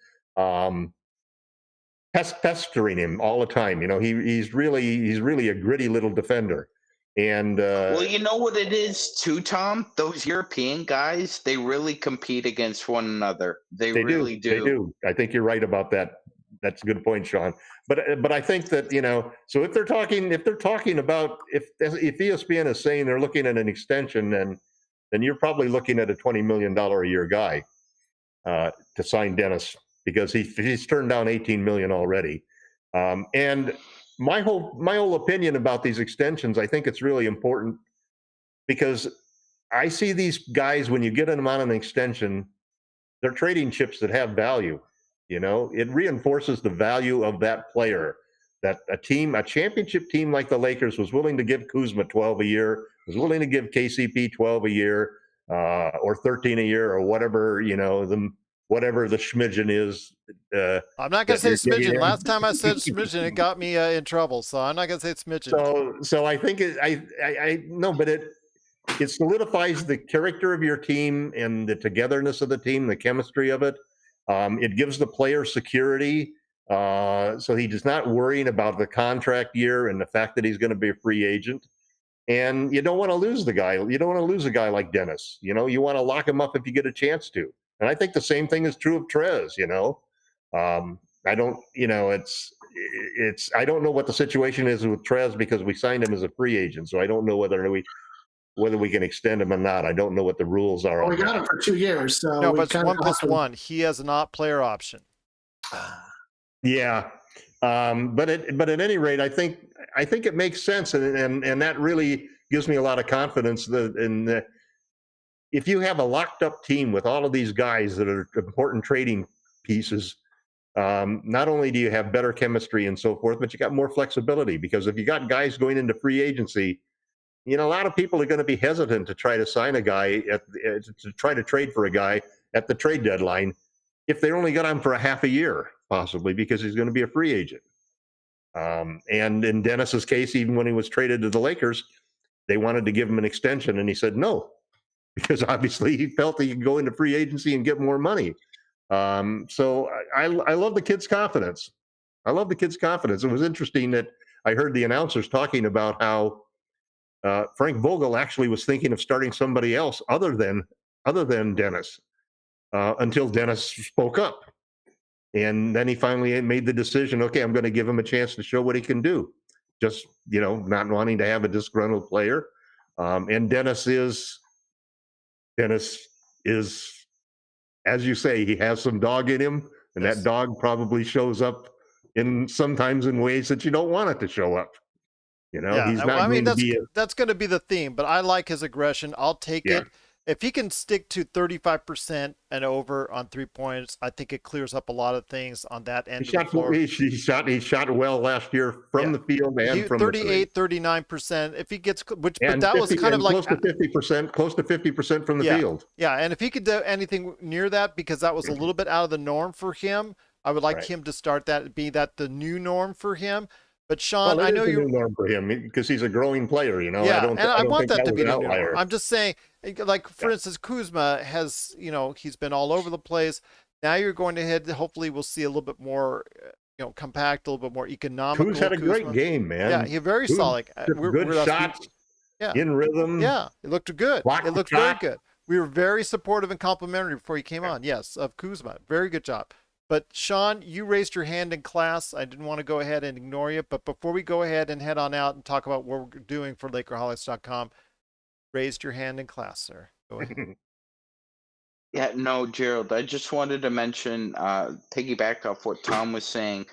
pestering him all the time. He's really a gritty little defender. And Well, you know what it is too, Tom? Those European guys, they really compete against one another. They really do. They do. I think you're right about that. That's a good point, Sean. But I think that so if they're talking about if ESPN is saying they're looking at an extension, then you're probably looking at a $20 million a year guy to sign Dennis, because he's turned down 18 million already. And my whole opinion about these extensions, I think it's really important, because I see these guys, when you get them on an extension, they're trading chips that have value. It reinforces the value of that player, that a championship team like the Lakers was willing to give Kuzma 12 a year, was willing to give KCP 12 a year, or 13 a year, or whatever, whatever the schmidgen is. I'm not going to say smidgen. Last time I said smidgen, it got me in trouble. So I'm not going to say smidgen. So I think I know, but it solidifies the character of your team and the togetherness of the team, the chemistry of it. It gives the player security, so he's not worrying about the contract year and the fact that he's going to be a free agent. And you don't want to lose the guy. You don't want to lose a guy like Dennis. You want to lock him up if you get a chance to. And I think the same thing is true of Trez. I don't. I don't know what the situation is with Trez, because we signed him as a free agent, so I don't know whether we can extend him or not. I don't know what the rules are. Well, we got him for 2 years, so no, but it's 1+1. He has a not player option. Yeah, but at any rate, I think it makes sense, and that really gives me a lot of confidence that if you have a locked up team with all of these guys that are important trading pieces, not only do you have better chemistry and so forth, but you got more flexibility, because if you got guys going into free agency, a lot of people are going to be hesitant to try to sign a guy to try to trade for a guy at the trade deadline if they only got him for a half a year, possibly, because he's going to be a free agent. And in Dennis's case, even when he was traded to the Lakers, they wanted to give him an extension, and he said no, because obviously he felt he could go into free agency and get more money. So I love the kid's confidence. I love the kid's confidence. It was interesting that I heard the announcers talking about how Frank Vogel actually was thinking of starting somebody else other than Dennis, until Dennis spoke up. And then he finally made the decision, okay, I'm going to give him a chance to show what he can do. Just, not wanting to have a disgruntled player. And Dennis is, as you say, he has some dog in him, and Yes. that dog probably shows up sometimes in ways that you don't want it to show up. He's not going to be that's going to be the theme, but I like his aggression. I'll take it. If he can stick to 35% and over on 3 points, I think it clears up a lot of things on that end of the floor. He shot well last year from the field and from 38, 39%. If he gets, but that was kind of like close to 50% from the field. Yeah, and if he could do anything near that, because that was a little bit out of the norm for him, I would like him to start that, be that the new norm for him. But Sean, I know you're new norm for him, because he's a growing player. Yeah, I want that to be the new outlier. norm. I'm just saying, like for instance, Kuzma has, he's been all over the place. Now you're going ahead. Hopefully, we'll see a little bit more, compact, a little bit more economical. Kuz had a great game, man. Yeah, he's very solid. Good shots. In rhythm. Yeah, it looked good. It looked very good. We were very supportive and complimentary before he came on. Yes, of Kuzma. Very good job. But Sean, you raised your hand in class. I didn't want to go ahead and ignore you. But before we go ahead and head on out and talk about what we're doing for Lakerholics.com, raised your hand in class, sir. Go ahead. Yeah, no, Gerald. I just wanted to mention, piggyback off what Tom was saying.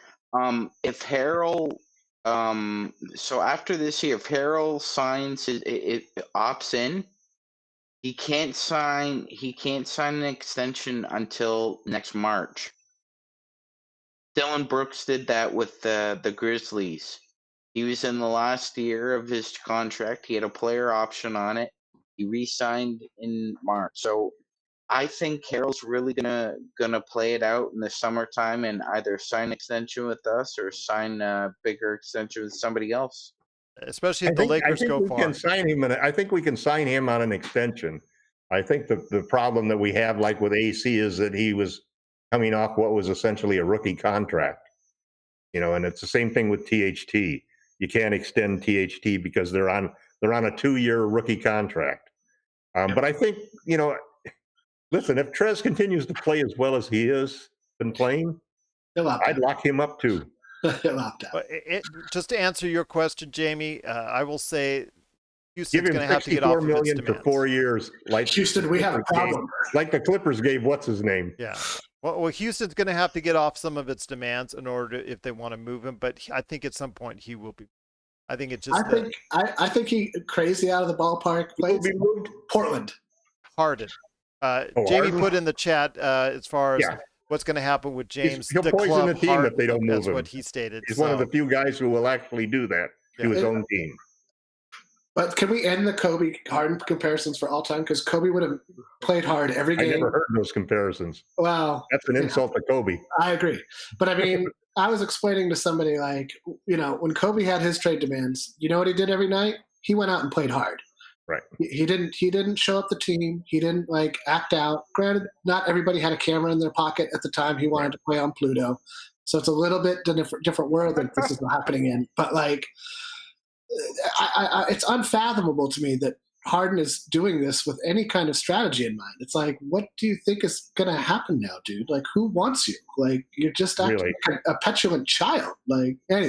If Harrell, so after this year, if Harrell signs it opts in, he can't sign. He can't sign an extension until next March. Dylan Brooks did that with the Grizzlies. He was in the last year of his contract. He had a player option on it. He re-signed in March. So I think Carroll's really gonna play it out in the summertime and either sign an extension with us or sign a bigger extension with somebody else. Especially I if the think Lakers go we far. can sign him, and I think we can sign him on an extension. I think the problem that we have, like with AC, is that he was coming off what was essentially a rookie contract. And it's the same thing with THT. You can't extend THT because they're on a 2-year rookie contract. But I think, listen, if Trez continues to play as well as he has been playing, I'd lock him up too. He'll opt out. But just to answer your question, Jamie, I will say Houston's Give him going to have to get off $64 of its million for demands. 4 years. Like Houston, we have a problem. Like the Clippers gave what's his name. Yeah. Well, Houston's going to have to get off some of its demands in order if they want to move him. But I think at some point he will be. I think it's just I think he crazy out of the ballpark. He will be moved. Portland. Harden. Jamie Harden? put in the chat as far as Yeah. what's going to happen with James. He'll the poison club the team Harden, if they don't move That's him. what he stated. He's one of the few guys who will actually do that to his own team. But can we end the Kobe Harden comparisons for all time? Because Kobe would have played hard every game. I never heard those comparisons. Well, That's an insult to Kobe. I agree. But I mean, I was explaining to somebody like, when Kobe had his trade demands, you know what he did every night? He went out and played hard. Right. He didn't show up the team. He didn't act out. Granted, not everybody had a camera in their pocket at the time. He wanted to play on Pluto. So it's a little bit different world that this is happening in. But it's unfathomable to me that Harden is doing this with any kind of strategy in mind. It's like, what do you think is going to happen now, dude? Who wants you? You're just acting like a petulant child. Anyway.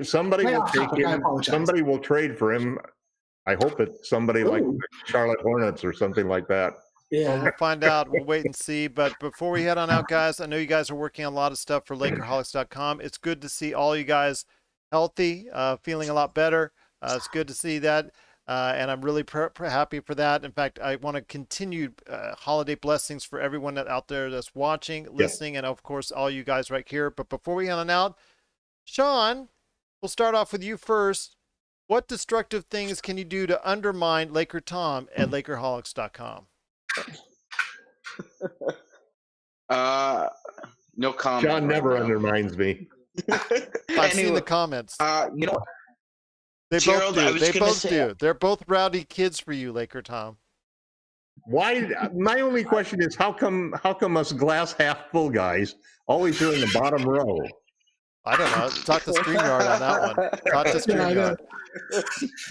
Somebody will take him. Somebody will trade for him. I hope it's somebody like the Charlotte Hornets or something like that. Yeah. Well, we'll find out. We'll wait and see. But before we head on out, guys, I know you guys are working on a lot of stuff for Lakerholics.com. It's good to see all you guys healthy, feeling a lot better. It's good to see that. And I'm really happy for that. In fact, I want to continue holiday blessings for everyone out there that's watching, listening, and of course, all you guys right here. But before we head on out, Sean, we'll start off with you first. What destructive things can you do to undermine Laker Tom at Lakerholics.com? No comment. John never undermines me. I've seen the comments. They Gerald, both do. They both do. They're both rowdy kids for you, Laker Tom. Why? My only question is, how come us glass half full guys always are in the bottom row? I don't know. Talk to StreamYard on that one. Talk to StreamYard.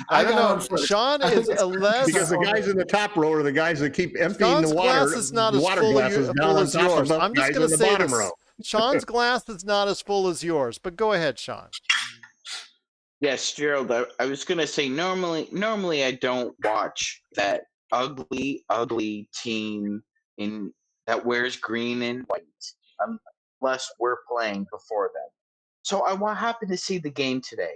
I don't know. Sean is a less... Because the guys in the top row are the guys that keep emptying Sean's the water. glass is not as water full glasses down on as top yours. of I'm just guys going in to the say bottom this. row. Sean's glass is not as full as yours, but go ahead, Sean. Yes, Gerald. I was gonna say normally I don't watch that ugly team that wears green and white unless we're playing before them. So I happened to see the game today,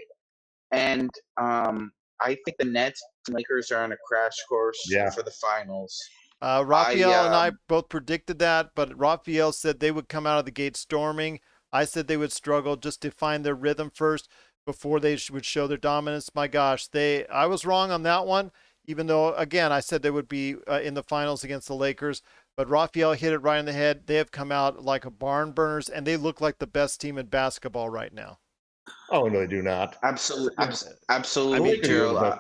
and I think the Nets and Lakers are on a crash course for the finals. Raphael and I both predicted that, but Raphael said they would come out of the gate storming. I said they would struggle just to find their rhythm first before they would show their dominance. My gosh, I was wrong on that one, even though, again, I said they would be in the finals against the Lakers. But Raphael hit it right in the head. They have come out like a barn burners, and they look like the best team in basketball right now. Oh, no, they do not. Absolutely, Gerald. I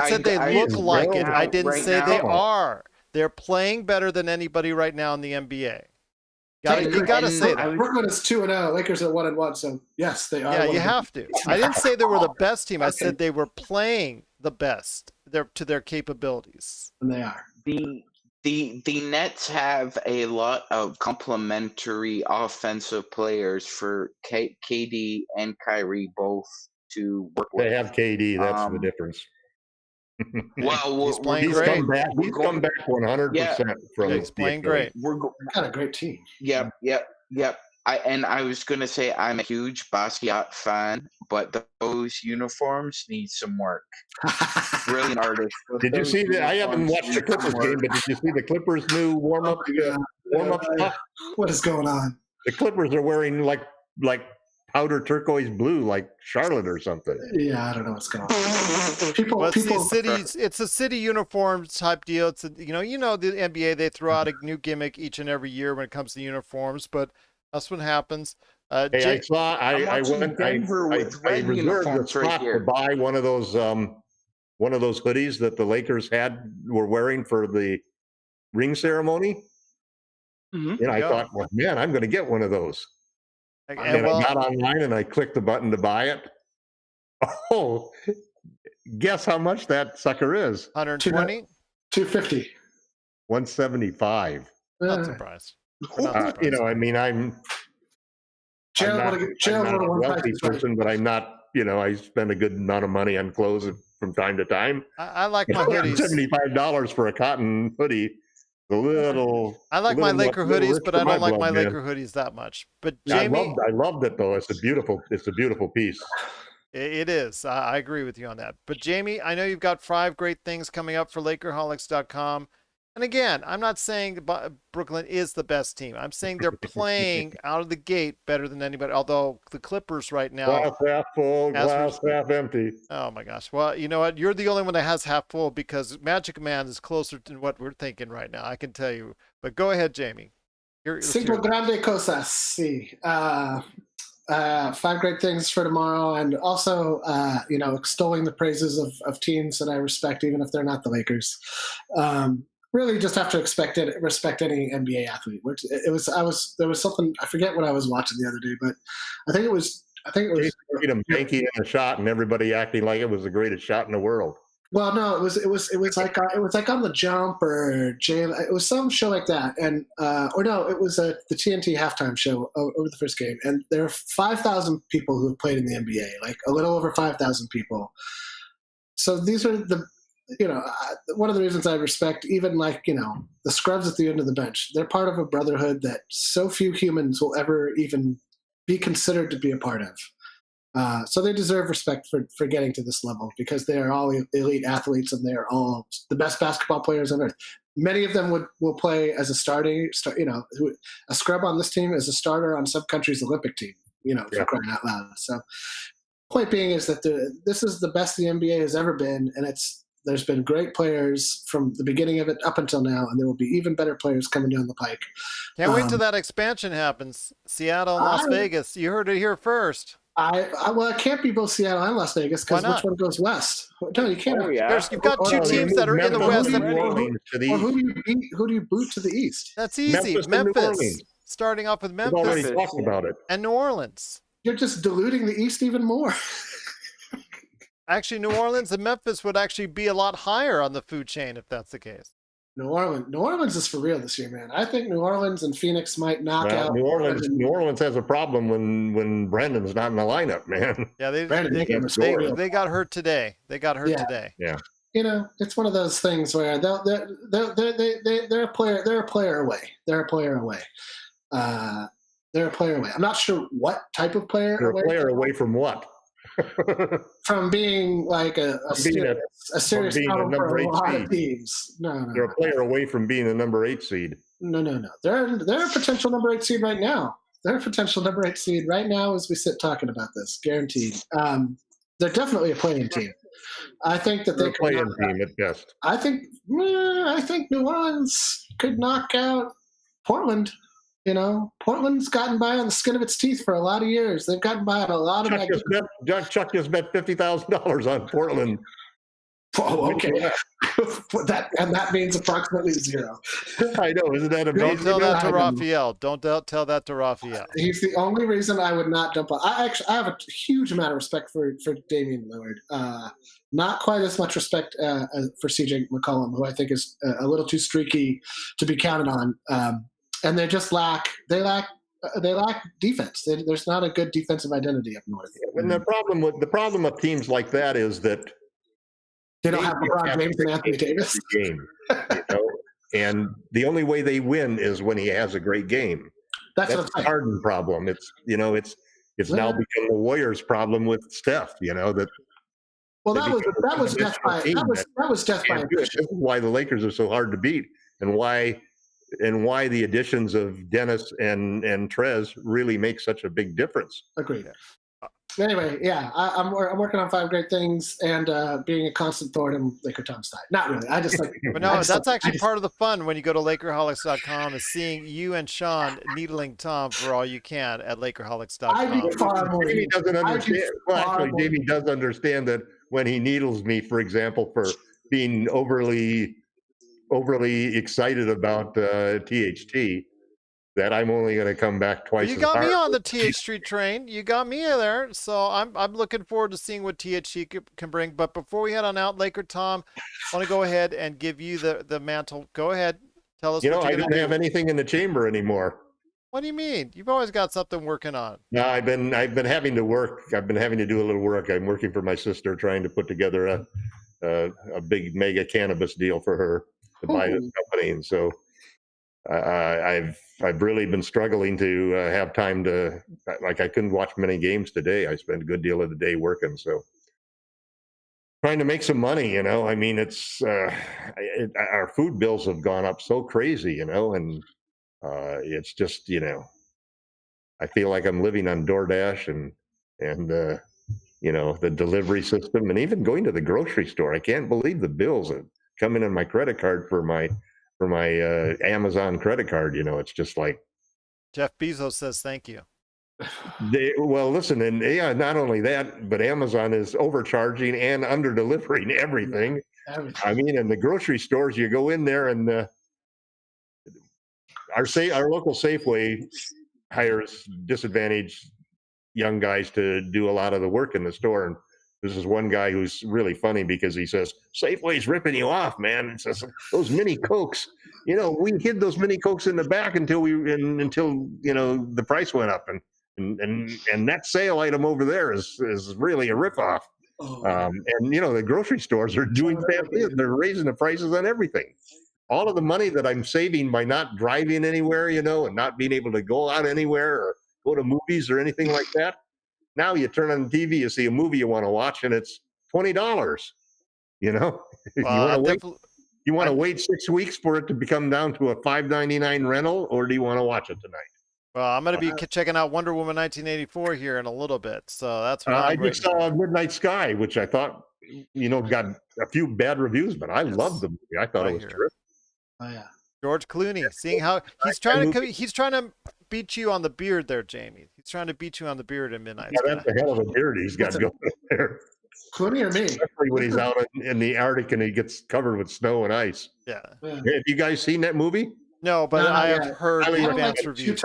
said they look like it. I didn't say they are. They're playing better than anybody right now in the NBA. You got to say that. Brooklyn is 2-0. Lakers are 1-1. So yes, they are. Yeah, you have to. I didn't say they were the best team. I said they were playing the best to their capabilities. And they are. The Nets have a lot of complementary offensive players for KD and Kyrie both to work with. They have KD. That's the difference. Well, He's playing He's great. come back. He's come back 100% from He's playing great. Got a great team. Yep. I was gonna say I'm a huge Basquiat fan, but those uniforms need some work. Brilliant artist. but Did you those see that? I haven't uniforms watched the need some Clippers game, work. but did you see the Clippers' new warm-up stuff? What is going on? The Clippers are wearing like powder turquoise blue, like Charlotte or something. Yeah, I don't know what's going on. People, Well, people. it's a city uniform type deal. It's you know the NBA, they throw out a new gimmick each and every year when it comes to uniforms, but that's what happens. Hey, I went. Denver with I red reserved a uniforms right spot to here. buy one of those hoodies that the Lakers were wearing for the ring ceremony. Mhm. And I Yeah. thought, well, man, I'm going to get one of those. And, And well, I got online and I clicked the button to buy it. Oh, guess how much that sucker is? 120. 250. 175. Not surprised. We're not surprised. You know, I mean, I'm not a wealthy person, but I'm not. You know, I spend a good amount of money on clothes from time to time. I like my hoodies. $75 for a cotton hoodie. A little. I like my Laker hoodies, rich but for I don't like my blood, Laker hoodies that much. But man. Jamie, I loved it though. It's a beautiful piece. it is. I agree with you on that. But Jamie, I know you've got 5 great things coming up for Lakerholics.com. And again, I'm not saying Brooklyn is the best team. I'm saying they're playing out of the gate better than anybody. Although the Clippers right now, Glass half full, glass half empty. oh my gosh. Well, you know what? You're the only one that has half full because Magic Man is closer to what we're thinking right now. I can tell you. But go ahead, Jamie. Cinco grande cosas. Sí. 5 great things for tomorrow, and also, extolling the praises of teams that I respect, even if they're not the Lakers. Really, just have to respect any NBA athlete. Which there was something, I forget what I was watching the other day, but I think it was Freedom banking in a shot and everybody acting like it was the greatest shot in the world. Well, no, it was like On the Jump or it was some show like that, and it was the TNT halftime show over the first game, and there are 5,000 people who have played in the NBA, like a little over 5,000 people. So these are one of the reasons I respect even the scrubs at the end of the bench. They're part of a brotherhood that so few humans will ever even be considered to be a part of. So they deserve respect for getting to this level because they are all elite athletes and they are all the best basketball players on earth. Many of them will play as a a scrub on this team is a starter on some country's Olympic team, for crying out loud. So point being is that this is the best the NBA has ever been, and there's been great players from the beginning of it up until now, and there will be even better players coming down the pike. Can't wait till that expansion happens. Seattle and Las Vegas. You heard it here first. It can't be both Seattle and Las Vegas because which one goes west? No, you can't. Oh, yeah. You've got 2 teams that are in the west. Who do you boot to the east? That's easy. Memphis. Starting off with Memphis. We've already talked about it. And New Orleans. You're just diluting the east even more. Actually, New Orleans and Memphis would actually be a lot higher on the food chain if that's the case. New Orleans is for real this year, man. I think New Orleans and Phoenix might knock out. New Orleans has a problem when Brandon's not in the lineup, man. Yeah, they got hurt today. Today. Yeah. It's one of those things where they're a player. They're a player away. They're a player away. I'm not sure what type of player. They're a player away from what? From being like a serious problem for a lot of teams. No. They're a player away from being a number 8 seed. No. They're a potential number 8 seed right now. They're a potential number 8 seed right now as we sit talking about this. Guaranteed. They're definitely a playing team. I think that they're a playing team at best. I think New Orleans could knock out Portland. Portland's gotten by on the skin of its teeth for a lot of years. They've gotten by on a lot of. Chuck just bet $50,000 on Portland. Oh, okay. that means approximately 0. I know, isn't that amazing? Don't tell that to Raphael. Don't tell that to Raphael. He's the only reason I would not jump on. I have a huge amount of respect for Damian Lillard. Not quite as much respect for CJ McCollum, who I think is a little too streaky to be counted on. And they just lack defense. There's not a good defensive identity up north. And the problem with teams like that is that They don't have LeBron James and Anthony Davis. Game, and the only way they win is when he has a great game. That's the what I'm saying. Harden problem. It's now become the Warriors' problem with Steph. That. Well, that was death by ambition. This is why the Lakers are so hard to beat, and why the additions of Dennis and Trez really make such a big difference. Agreed. Anyway, yeah, I'm working on 5 great things and being a constant thorn in Laker Tom's side. Not really. I just like. But no, that's actually part of the fun when you go to Lakerholics.com is seeing you and Sean needling Tom for all you can at Lakerholics.com. I do far more. Jamie doesn't understand. Well, actually, Jamie does understand that when he needles me, for example, for being overly excited about THT, that I'm only going to come back twice. You got me on the THT train. You got me there, so I'm looking forward to seeing what THT can bring. But before we head on out, Laker Tom, I want to go ahead and give you the mantle. Go ahead, tell us. I don't have anything in the chamber anymore. What do you mean? You've always got something working on. No, I've been having to work. I've been having to do a little work. I'm working for my sister, trying to put together a big mega cannabis deal for her to buy this company, and so I've really been struggling to have time to, like, I couldn't watch many games today. I spent a good deal of the day working, so trying to make some money. I mean, it's our food bills have gone up so crazy, and it's just I feel like I'm living on DoorDash and the delivery system, and even going to the grocery store. I can't believe the bills that come in on my credit card for my Amazon credit card. It's just like Jeff Bezos says thank you. Listen, and yeah, not only that, but Amazon is overcharging and under delivering everything. I mean, in the grocery stores, you go in there and our local Safeway hires disadvantaged young guys to do a lot of the work in the store. And this is one guy who's really funny because he says, Safeway's ripping you off, man. It says, those mini Cokes, we hid those mini Cokes in the back until the price went up. And that sale item over there is really a ripoff. And the grocery stores are doing that. They're raising the prices on everything. All of the money that I'm saving by not driving anywhere, and not being able to go out anywhere or go to movies or anything like that. Now you turn on the TV, you see a movie you want to watch, and it's $20. You want to wait 6 weeks for it to become down to a $5.99 rental, or do you want to watch it tonight? Well, I'm going to be checking out Wonder Woman 1984 here in a little bit, so that's what I just saw Midnight Sky, which I thought got a few bad reviews, but I loved the movie. I thought it was terrific. Oh yeah, George Clooney, seeing how he's trying to beat you on the beard there, Jamie. He's trying to beat you on the beard in Midnight. Yeah, that's a hell of a beard he's got going there. Clooney or me? Especially when he's out in the Arctic and he gets covered with snow and ice. Yeah. Have you guys seen that movie? No, but I have heard the advanced reviews.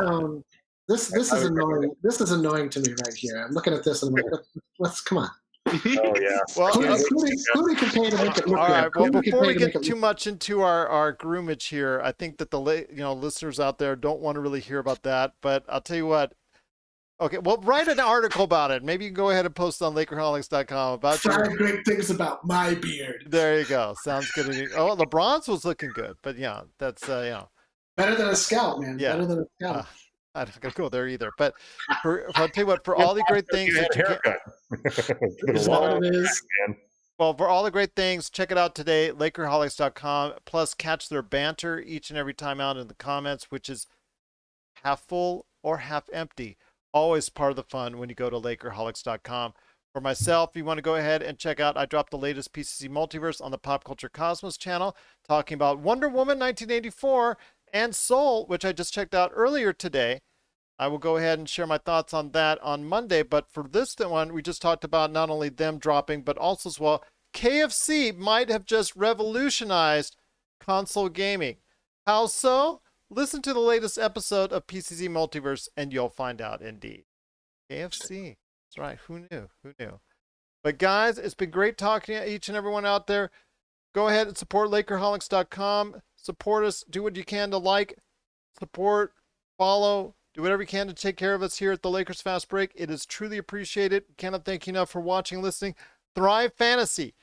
This is annoying. This is annoying to me right here. I'm looking at this and I'm like, let's come on. Oh yeah. Well, Clooney can pay to make it look all right. good. Well, before we get too much into our groomage here, I think that the listeners out there don't want to really hear about that. But I'll tell you what. Okay, well, write an article about it. Maybe you can go ahead and post on Lakerholics.com about 5 great things about my beard. There you go. Sounds good. Oh, LeBron's was looking good, but yeah, that's better than a scout, man. Yeah. Better than a scout. I'm not gonna go there either. But I'll tell you what, for all the great things that you well, for all the great things, check it out today, Lakerholics.com. Plus, catch their banter each and every time out in the comments, which is half full or half empty. Always part of the fun when you go to Lakerholics.com. For myself, if you want to go ahead and check out, I dropped the latest PCC Multiverse on the Pop Culture Cosmos channel, talking about Wonder Woman 1984 and Soul, which I just checked out earlier today. I will go ahead and share my thoughts on that on Monday. But for this one, we just talked about not only them dropping, but also as well, KFC might have just revolutionized console gaming. How so? Listen to the latest episode of PCC Multiverse and you'll find out indeed. KFC. That's right. Who knew? Who knew? But guys, it's been great talking to each and everyone out there. Go ahead and support Lakerholics.com. Support us. Do what you can to like, support, follow, do whatever you can to take care of us here at the Lakers Fast Break. It is truly appreciated. Cannot thank you enough for watching, listening. Thrive Fantasy.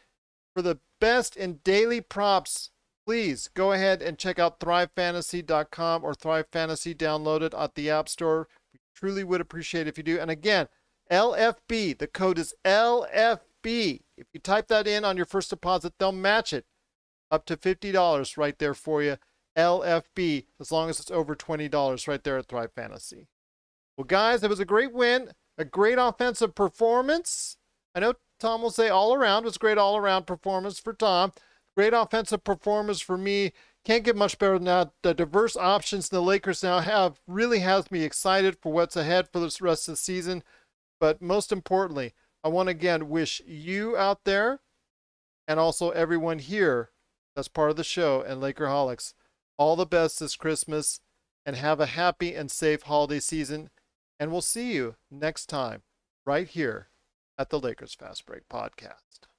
For the best in daily props, please go ahead and check out ThriveFantasy.com or ThriveFantasy. Download it at the App Store. We truly would appreciate it if you do. And again, LFB. The code is LFB. If you type that in on your first deposit, they'll match it up to $50 right there for you. LFB, as long as it's over $20 right there at Thrive Fantasy. Well, guys, it was a great win, a great offensive performance. I know Tom will say all around. It was a great all-around performance for Tom. Great offensive performance for me. Can't get much better than that. The diverse options the Lakers now have really has me excited for what's ahead for the rest of the season. But most importantly, I want to again wish you out there and also everyone here that's part of the show and Lakerholics all the best this Christmas, and have a happy and safe holiday season. And we'll see you next time right here at the Lakers Fast Break Podcast.